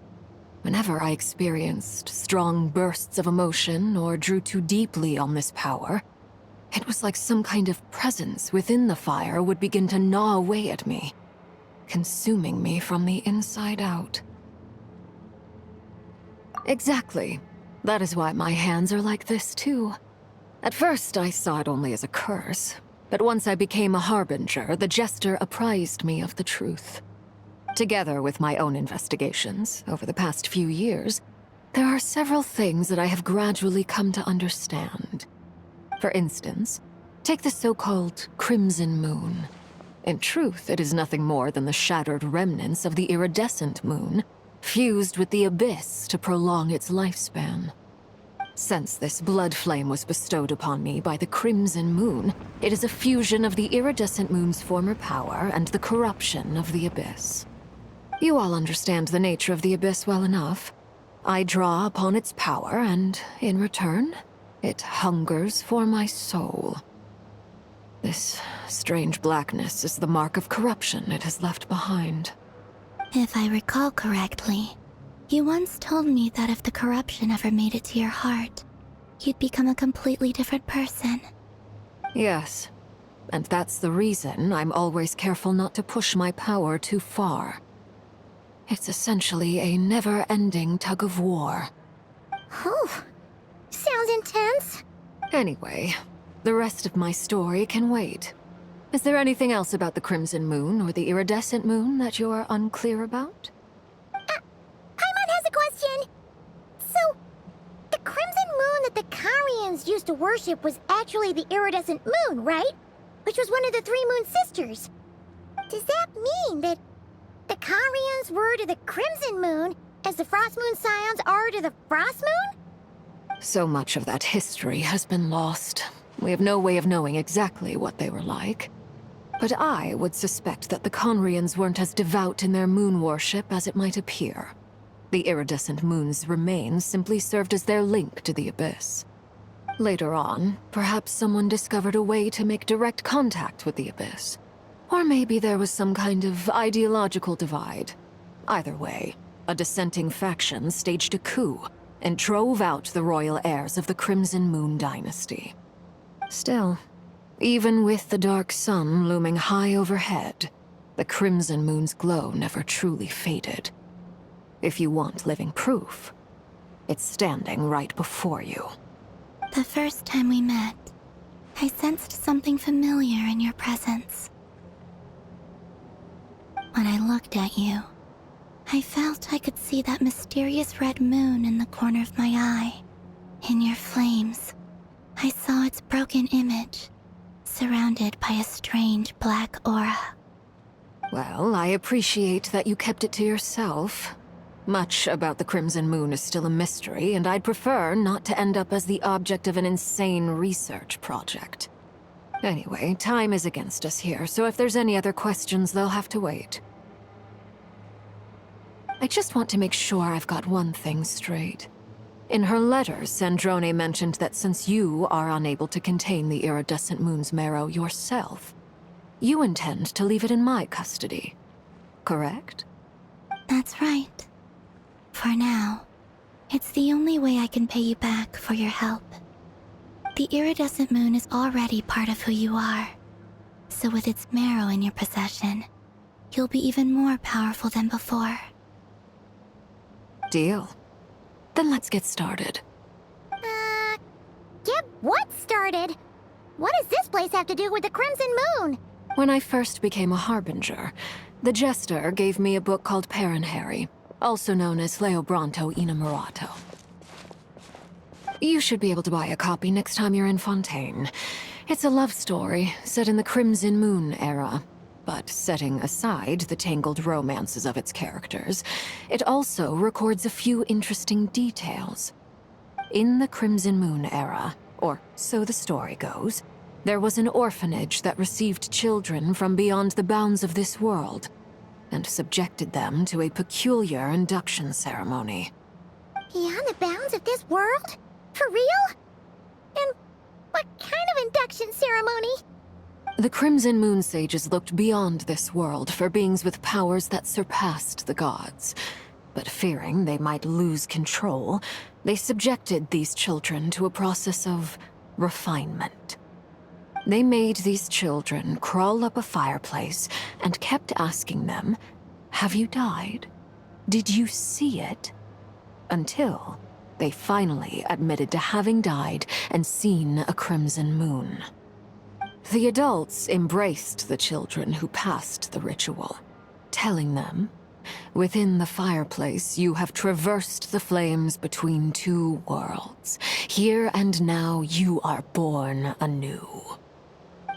whenever I experienced strong bursts of emotion or drew too deeply on this power, it was like some kind of presence within the fire would begin to gnaw away at me, consuming me from the inside out. Exactly. That is why my hands are like this, too. At first, I saw it only as a curse, but once I became a harbinger, the jester apprised me of the truth. Together with my own investigations over the past few years, there are several things that I have gradually come to understand. For instance, take the so-called Crimson Moon. In truth, it is nothing more than the shattered remnants of the iridescent moon, fused with the abyss to prolong its lifespan. Since this blood flame was bestowed upon me by the Crimson Moon, it is a fusion of the iridescent moon's former power and the corruption of the abyss. You all understand the nature of the abyss well enough. I draw upon its power, and in return, it hungers for my soul. This strange blackness is the mark of corruption it has left behind. If I recall correctly, you once told me that if the corruption ever made it to your heart, you'd become a completely different person. Yes, and that's the reason I'm always careful not to push my power too far. It's essentially a never-ending tug-of-war. Whew. Sounds intense. Anyway, the rest of my story can wait. Is there anything else about the Crimson Moon or the Iridescent Moon that you're unclear about? Paimon has a question. So, the Crimson Moon that the Carians used to worship was actually the Iridescent Moon, right? Which was one of the three Moon Sisters. Does that mean that the Carians were to the Crimson Moon as the Frost Moon Scions are to the Frost Moon? So much of that history has been lost. We have no way of knowing exactly what they were like. But I would suspect that the Conrians weren't as devout in their moon worship as it might appear. The iridescent moon's remains simply served as their link to the abyss. Later on, perhaps someone discovered a way to make direct contact with the abyss. Or maybe there was some kind of ideological divide. Either way, a dissenting faction staged a coup and drove out the royal heirs of the Crimson Moon dynasty. Still, Even with the dark sun looming high overhead, the Crimson Moon's glow never truly faded. If you want living proof, it's standing right before you. The first time we met, I sensed something familiar in your presence. When I looked at you, I felt I could see that mysterious red moon in the corner of my eye. In your flames, I saw its broken image, surrounded by a strange black aura. Well, I appreciate that you kept it to yourself. Much about the Crimson Moon is still a mystery, and I'd prefer not to end up as the object of an insane research project. Anyway, time is against us here, so if there's any other questions, they'll have to wait. I just want to make sure I've got one thing straight. In her letters, Sandrone mentioned that since you are unable to contain the iridescent moon's marrow yourself, you intend to leave it in my custody, correct? That's right. For now, it's the only way I can pay you back for your help. The iridescent moon is already part of who you are, so with its marrow in your possession, you'll be even more powerful than before. Deal. Then let's get started. Get what started? What does this place have to do with the Crimson Moon? When I first became a Harbinger, the Jester gave me a book called Parenheri, also known as Leobranto Inamorato. You should be able to buy a copy next time you're in Fontaine. It's a love story set in the Crimson Moon era, but setting aside the tangled romances of its characters, it also records a few interesting details. In the Crimson Moon era, or so the story goes, there was an orphanage that received children from beyond the bounds of this world, and subjected them to a peculiar induction ceremony. Beyond the bounds of this world? For real? And what kind of induction ceremony? The Crimson Moon sages looked beyond this world for beings with powers that surpassed the gods. But fearing they might lose control, they subjected these children to a process of refinement. They made these children crawl up a fireplace and kept asking them, "Have you died? Did you see it?" Until they finally admitted to having died and seen a crimson moon. The adults embraced the children who passed the ritual, telling them, "Within the fireplace, you have traversed the flames between two worlds. Here and now, you are born anew."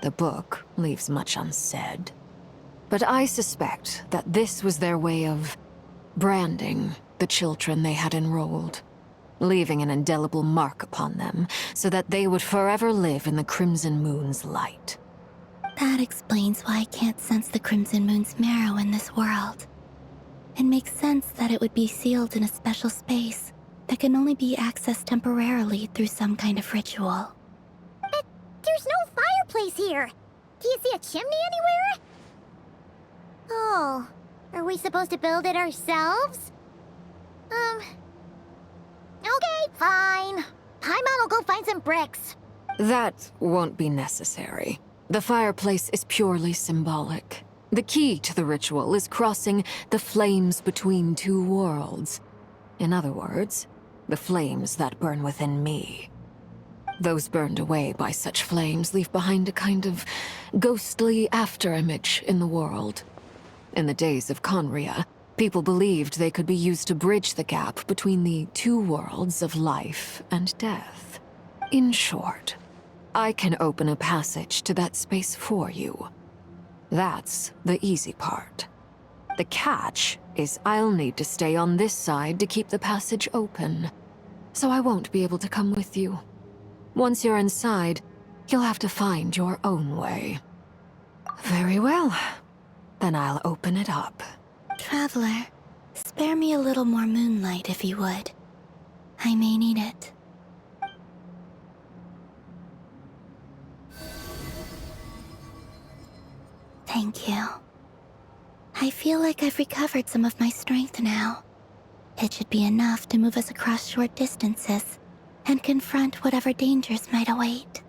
The book leaves much unsaid, but I suspect that this was their way of branding the children they had enrolled, leaving an indelible mark upon them so that they would forever live in the Crimson Moon's light. That explains why I can't sense the Crimson Moon's marrow in this world. It makes sense that it would be sealed in a special space that can only be accessed temporarily through some kind of ritual. But there's no fireplace here. Do you see a chimney anywhere? Oh, are we supposed to build it ourselves? Okay, fine. Paimon will go find some bricks. That won't be necessary. The fireplace is purely symbolic. The key to the ritual is crossing the flames between two worlds. In other words, the flames that burn within me. Those burned away by such flames leave behind a kind of ghostly afterimage in the world. In the days of Conria, people believed they could be used to bridge the gap between the two worlds of life and death. In short, I can open a passage to that space for you. That's the easy part. The catch is I'll need to stay on this side to keep the passage open, so I won't be able to come with you. Once you're inside, you'll have to find your own way. Very well. Then I'll open it up. Traveler, spare me a little more moonlight if you would. I may need it. Thank you. I feel like I've recovered some of my strength now. It should be enough to move us across short distances and confront whatever dangers might await.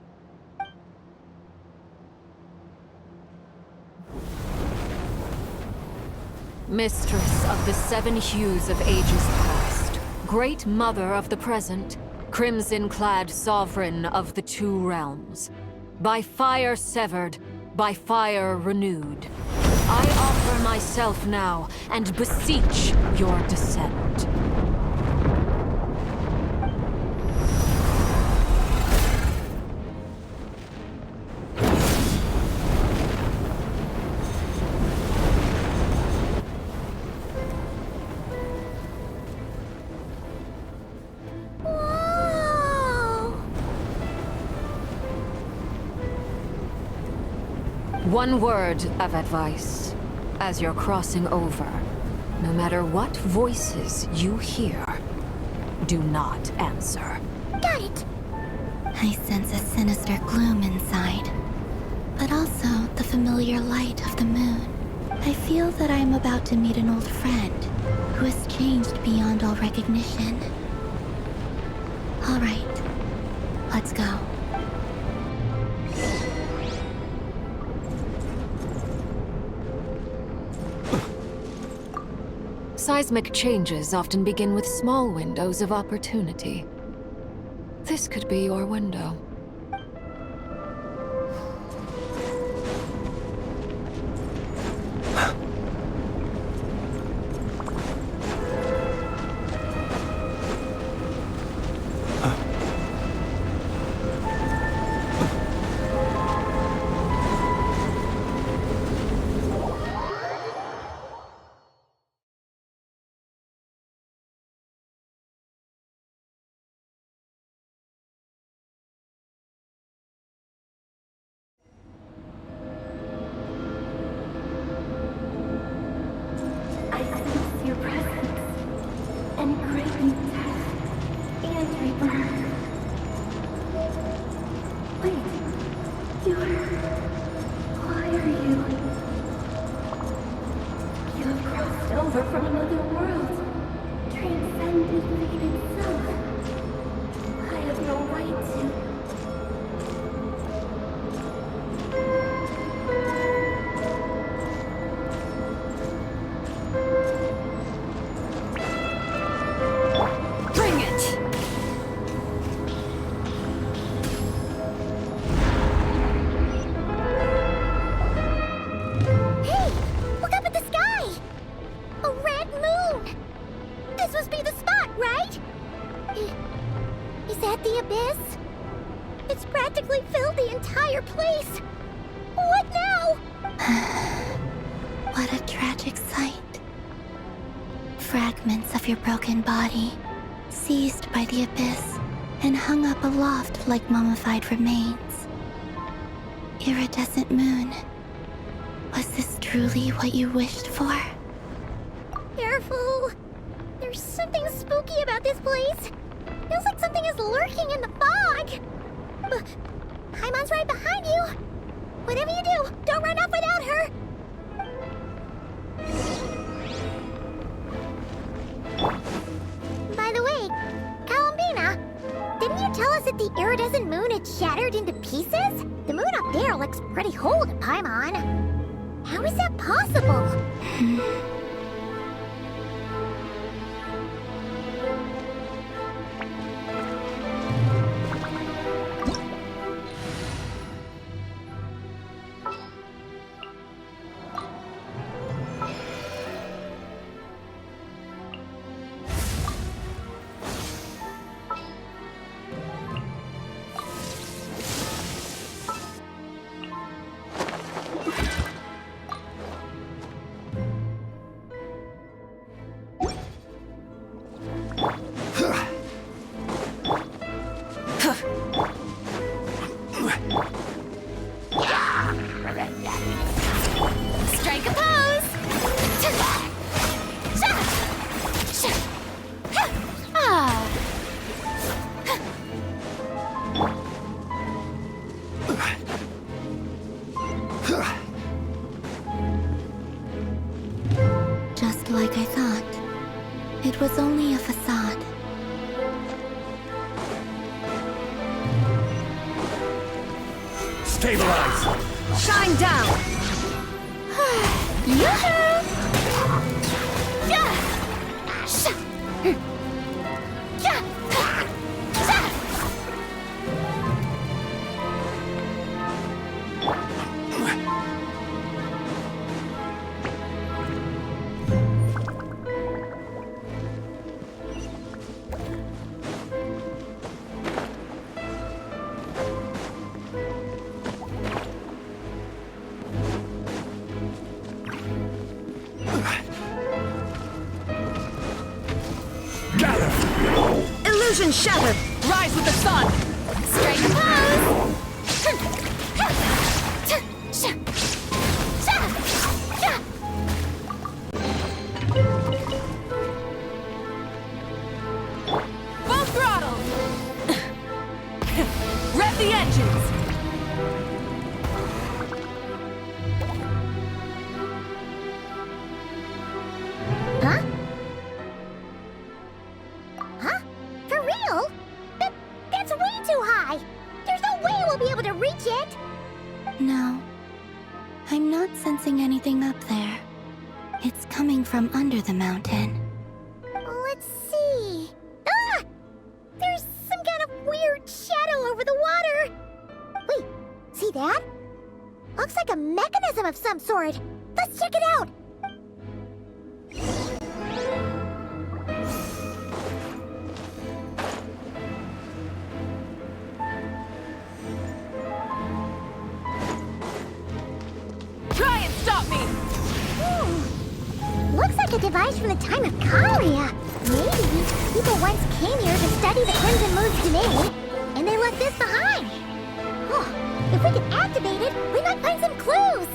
Mistress of the 7 hues of ages past, Great Mother of the present, Crimson-clad Sovereign of the 2 realms. By fire severed, by fire renewed. I offer myself now, and beseech your descent. One word of advice. As you're crossing over, no matter what voices you hear, do not answer. Got it! I sense a sinister gloom inside, but also the familiar light of the moon. I feel that I am about to meet an old friend who has changed beyond all recognition. All right, let's go. Seismic changes often begin with small windows of opportunity. This could be your window. Your presence and great death and rebirth. Wait, why are you? You have crossed over from another world, transcended fate itself. I have no right to. Is that the abyss? It's practically filled the entire place. What now? What a tragic sight. Fragments of your broken body, seized by the abyss, and hung up aloft like mummified remains. Iridescent moon. Was this truly what you wished for? Careful. There's something spooky about this place. Feels like something is lurking in the fog. Paimon's right behind you. Whatever you do, don't run off without her. By the way, Columbina, didn't you tell us that the iridescent moon had shattered into pieces? The moon up there looks pretty whole to Paimon. How is that possible? Strike a pose! Just like I thought. It was only a facade. Stabilize! Shine down! Yoo-hoo! Illusion shattered! Rise with the sun! Strike pose! Full throttle! Rev the engines! Huh? Huh? For real? That's way too high! There's no way we'll be able to reach it! No. I'm not sensing anything up there. It's coming from under the mountain. Let's see... Ah! There's some kind of weird shadow over the water! Wait, see that? Looks like a mechanism of some sort. Let's check it out! Try and stop me! Looks like a device from the time of Kalia. Maybe people once came here to study the Crimson Moon's domain, and they left this behind. Oh, if we can activate it, we might find some clues.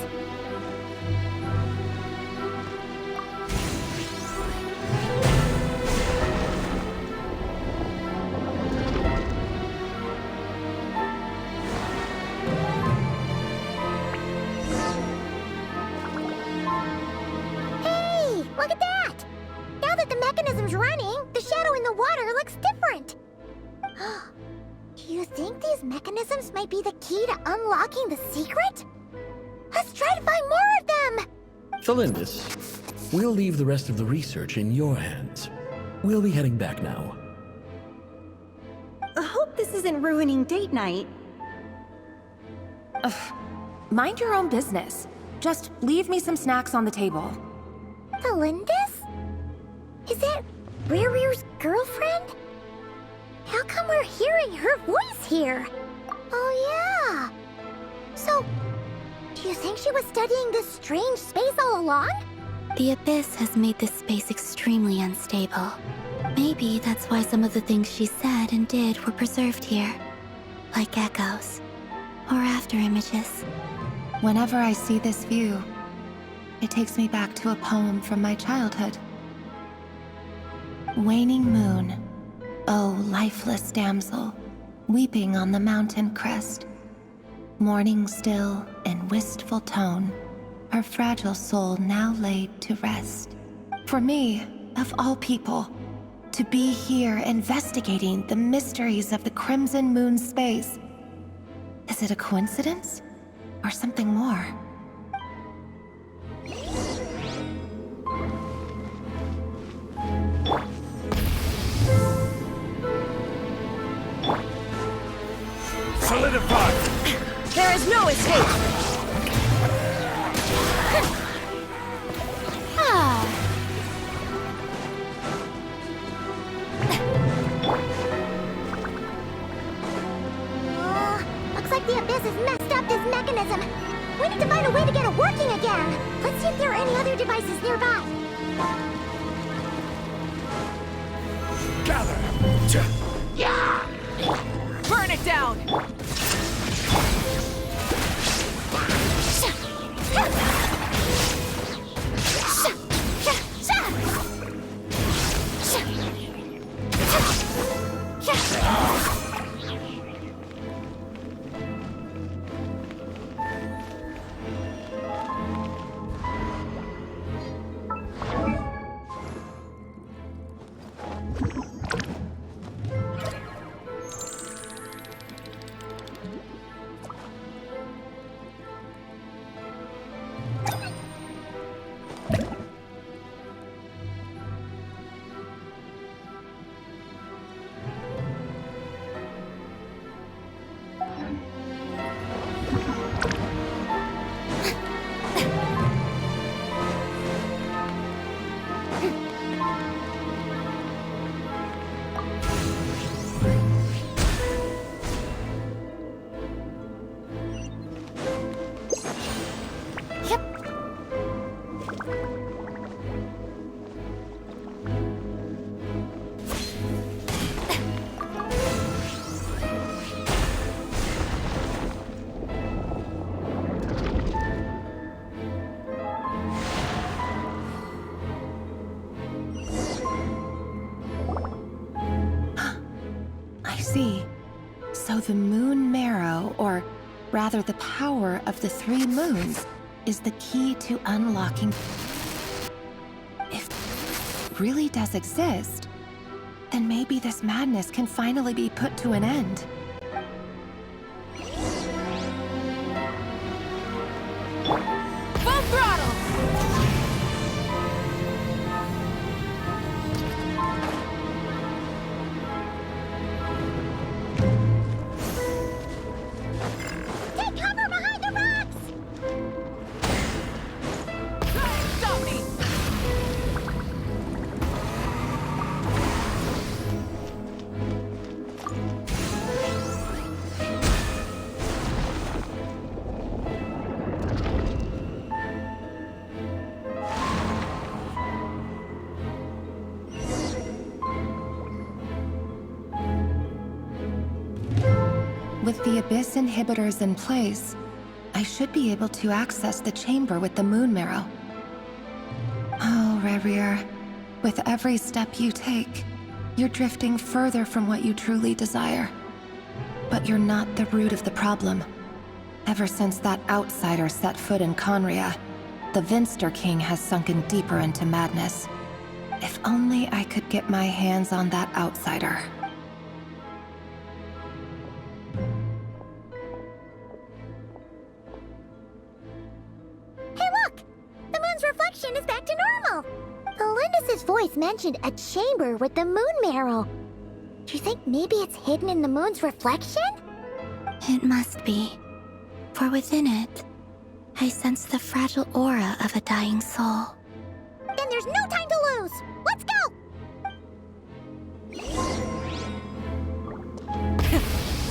Hey, look at that! Now that the mechanism's running, the shadow in the water looks different. Do you think these mechanisms might be the key to unlocking the secret? Let's try to find more of them! Felindis, we'll leave the rest of the research in your hands. We'll be heading back now. I hope this isn't ruining date night. Ugh. Mind your own business. Just leave me some snacks on the table. Felindis? Is that Rear's girlfriend? How come we're hearing her voice here? Oh yeah. So, do you think she was studying this strange space all along? The Abyss has made this space extremely unstable. Maybe that's why some of the things she said and did were preserved here. Like echoes. Or after images. Whenever I see this view, it takes me back to a poem from my childhood. Waning moon, oh lifeless damsel, weeping on the mountain crest. Mourning still in wistful tone, her fragile soul now laid to rest. For me, of all people, to be here investigating the mysteries of the Crimson Moon space. Is it a coincidence? Or something more? Solidify! There is no escape! Looks like the Abyss has messed up this mechanism. We need to find a way to get it working again. Let's see if there are any other devices nearby. Gather! Yeah! Burn it down! So the moon marrow, or rather the power of the 3 moons, is the key to unlocking... If it really does exist, then maybe this madness can finally be put to an end. Full throttle! Take cover behind the rocks! Stop me! With the Abyss inhibitors in place, I should be able to access the chamber with the moon marrow. Oh, Rerir, with every step you take, you're drifting further from what you truly desire. But you're not the root of the problem. Ever since that outsider set foot in Conria, the Vinster King has sunken deeper into madness. If only I could get my hands on that outsider. Hey, look! The moon's reflection is back to normal! Elendis' voice mentioned a chamber with the moon marrow. Do you think maybe it's hidden in the moon's reflection? It must be. For within it, I sense the fragile aura of a dying soul. Then there's no time to lose! Let's go!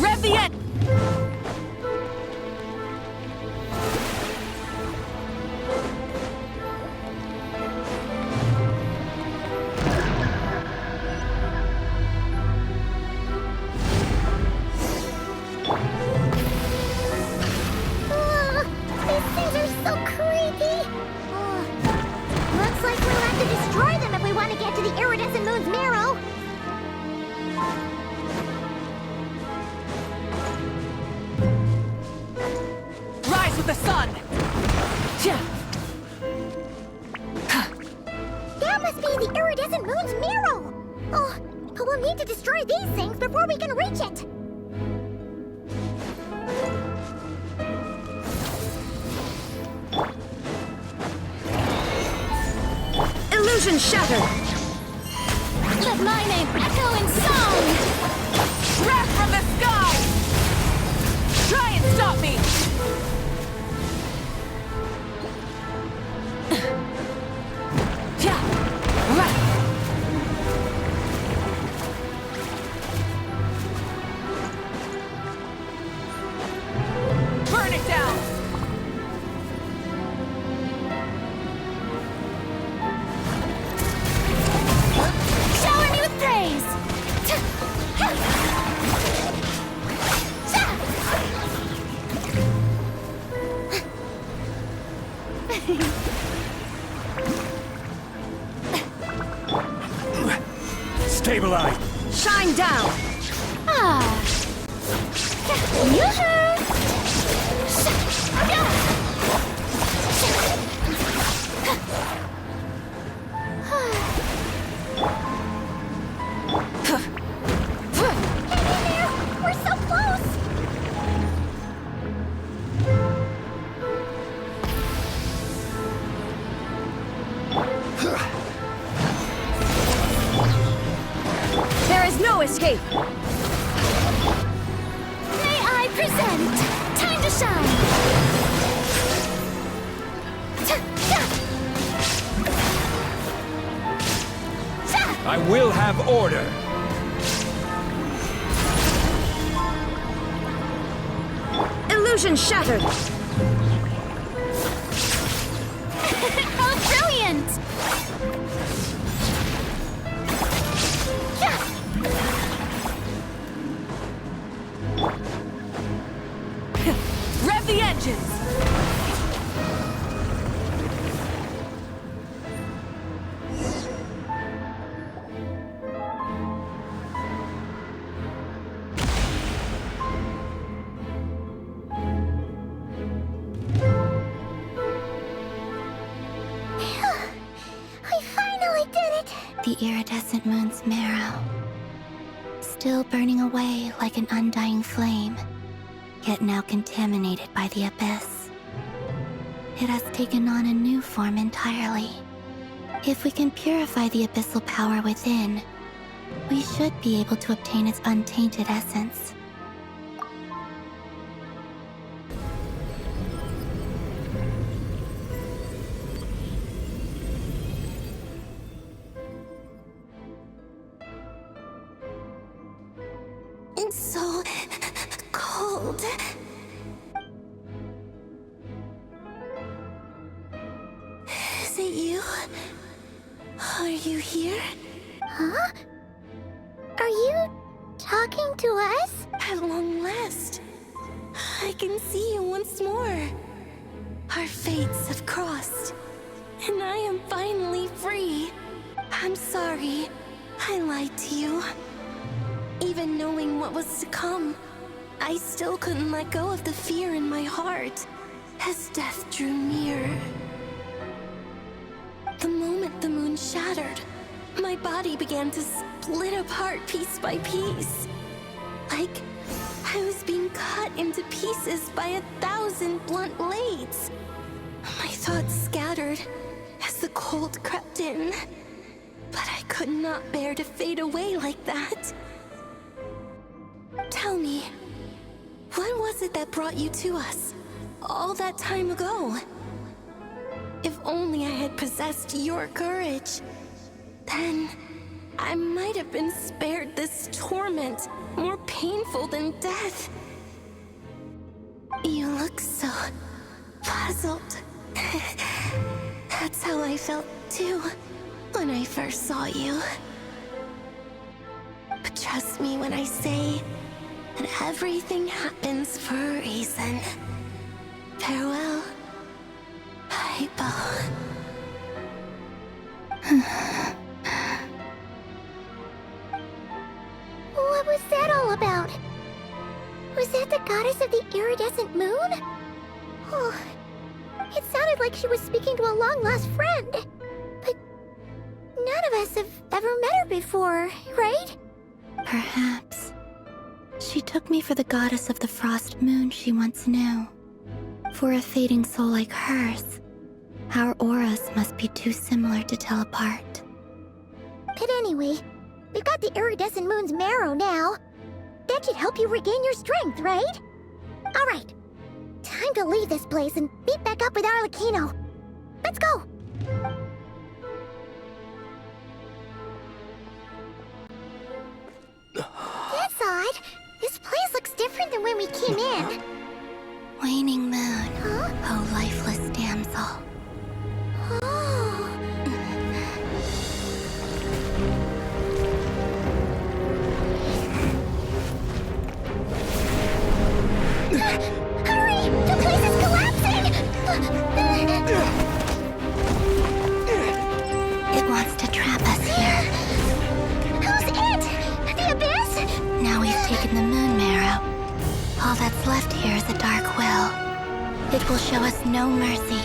Rev the end! These things are so creepy! Looks like we'll have to destroy them if we want to get to the iridescent moon's marrow! Rise with the sun! That must be the iridescent moon's marrow! Oh, but we'll need to destroy these things before we can reach it! Illusion shattered! Let my name echo in song! Wrath from the sky! Try and stop me! Burn it down! Shower me with praise! Stabilize! Shine down! Ah! Yoo-hoo! Hang in there! We're so close! There is no escape! May I present? Time to shine! I will have order! Illusion shattered! How brilliant! Rev the engines! the iridescent moon's marrow, still burning away like an undying flame, yet now contaminated by the abyss. It has taken on a new form entirely. If we can purify the abyssal power within, we should be able to obtain its untainted essence. It's so cold. Is it you? Are you here? Huh? Are you talking to us? At long last, I can see you once more. Our fates have crossed, and I am finally free. I'm sorry, I lied to you. Even knowing what was to come, I still couldn't let go of the fear in my heart as death drew near. The moment the moon shattered, my body began to split apart piece by piece. Like I was being cut into pieces by 1,000 blunt blades. My thoughts scattered as the cold crept in, but I could not bear to fade away like that. Tell me, what was it that brought you to us all that time ago? If only I had possessed your courage, then I might have been spared this torment more painful than death. You look so puzzled. That's how I felt too when I first saw you. But trust me when I say that everything happens for a reason. Farewell, Hypo. What was that all about? Was that the goddess of the iridescent moon? Oh, it sounded like she was speaking to a long-lost friend. But none of us have ever met her before, right? Perhaps. She took me for the goddess of the frost moon she once knew. For a fading soul like hers, our auras must be too similar to tell apart. But anyway, we've got the iridescent moon's marrow now. That should help you regain your strength, right? Alright, time to leave this place and meet back up with Arlecchino. Let's go! That's odd. This place looks different than when we came in. Waning moon, oh lifeless damsel. Oh. Hurry! The place is collapsing! It wants to trap us here. Who's it? The abyss? Now we've taken the moon marrow. All that's left here is a dark will. It will show us no mercy.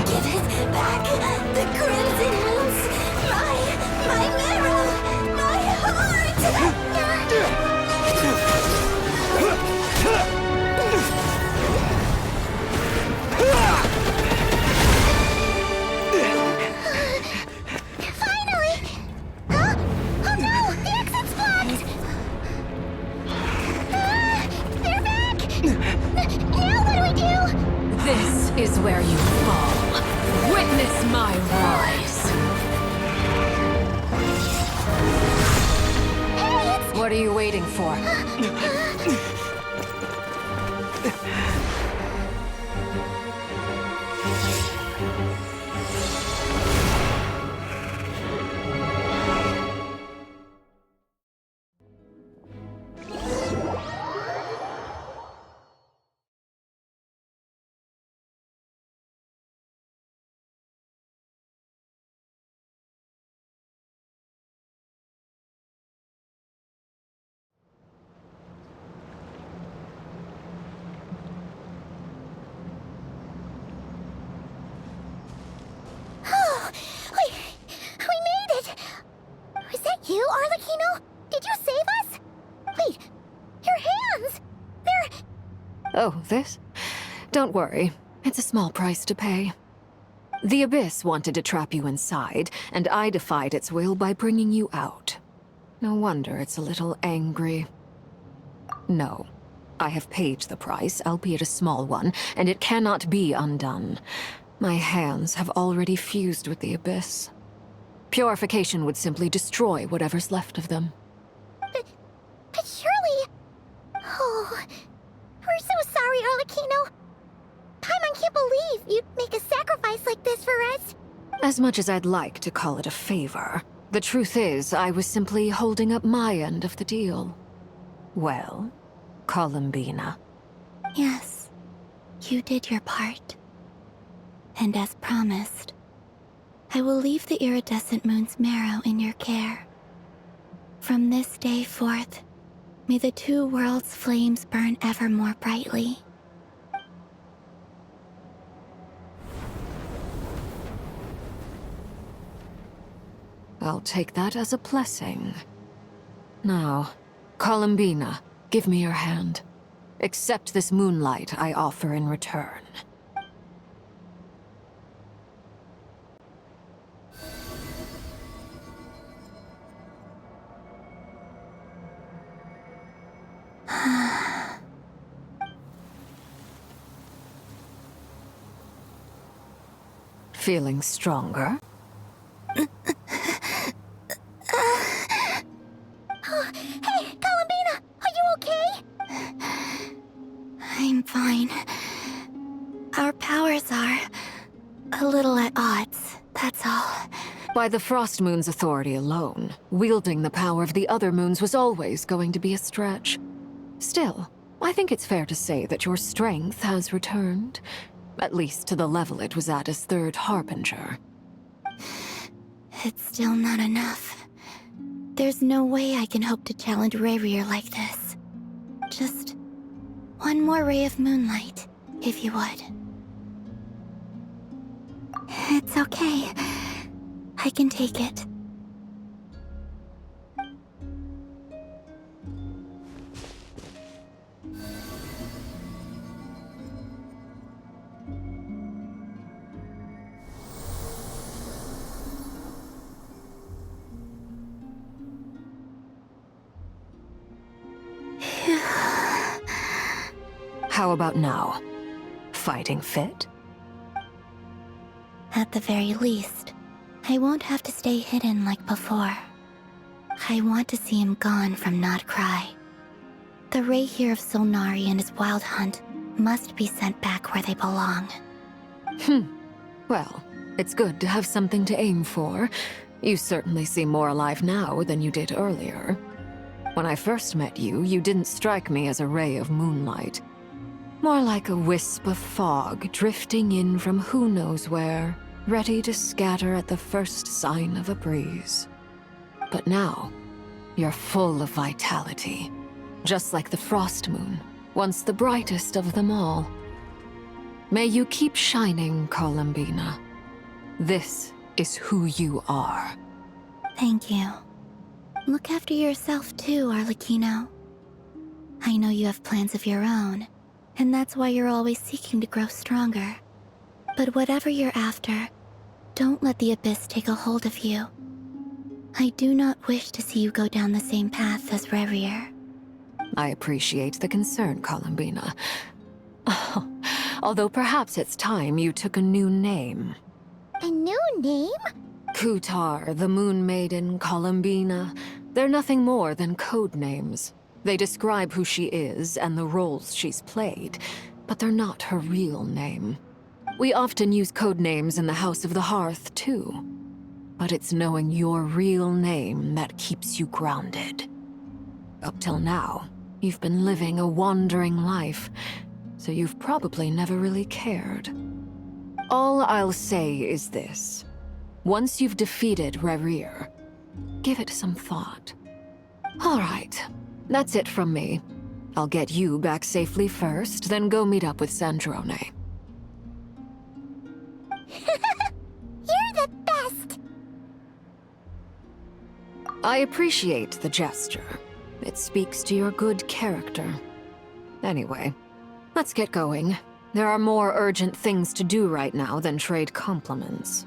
Give it back! The crimson moons! My marrow! My heart! Finally! Huh? Oh no! The exit's blocked! They're back! Now what do we do? This is where you fall. Witness my rise. Hey, What are you waiting for? Oh, this? Don't worry. It's a small price to pay. The Abyss wanted to trap you inside, and I defied its will by bringing you out. No wonder it's a little angry. No. I have paid the price, albeit a small one, and it cannot be undone. My hands have already fused with the Abyss. Purification would simply destroy whatever's left of them. But surely... Oh, we're so sorry, Arlecchino. Paimon can't believe you'd make a sacrifice like this for us. As much as I'd like to call it a favor, the truth is I was simply holding up my end of the deal. Well, Columbina. Yes, you did your part. And as promised, I will leave the iridescent moon's marrow in your care. From this day forth, may the two worlds' flames burn ever more brightly. I'll take that as a blessing. Now, Columbina, give me your hand. Accept this moonlight I offer in return. Feeling stronger? Hey, Columbina, are you okay? I'm fine. Our powers are a little at odds, that's all. By the Frost Moon's authority alone, wielding the power of the other moons was always going to be a stretch. Still, I think it's fair to say that your strength has returned. At least to the level it was at as Third Harbinger. It's still not enough. There's no way I can hope to challenge Rayrier like this. Just one more ray of moonlight, if you would. It's okay. I can take it. How about now? Fighting fit? At the very least, I won't have to stay hidden like before. I want to see him gone from Not Cry. The Rayheer of Solnari and his wild hunt must be sent back where they belong. Well, it's good to have something to aim for. You certainly seem more alive now than you did earlier. When I first met you, you didn't strike me as a ray of moonlight. More like a wisp of fog drifting in from who knows where, ready to scatter at the first sign of a breeze. But now, you're full of vitality, just like the Frost Moon, once the brightest of them all. May you keep shining, Columbina. This is who you are. Thank you. Look after yourself too, Arlecchino. I know you have plans of your own, and that's why you're always seeking to grow stronger. But whatever you're after, don't let the Abyss take a hold of you. I do not wish to see you go down the same path as Rayrier. I appreciate the concern, Columbina. Although perhaps it's time you took a new name. A new name? Kutar, the Moon Maiden, Columbina. They're nothing more than code names. They describe who she is and the roles she's played, but they're not her real name. We often use code names in the House of the Hearth, too. But it's knowing your real name that keeps you grounded. Up till now, you've been living a wandering life, so you've probably never really cared. All I'll say is this. Once you've defeated Rayrier, give it some thought. All right, that's it from me. I'll get you back safely first, then go meet up with Sandrone. You're the best! I appreciate the gesture. It speaks to your good character. Anyway, Let's get going. There are more urgent things to do right now than trade compliments.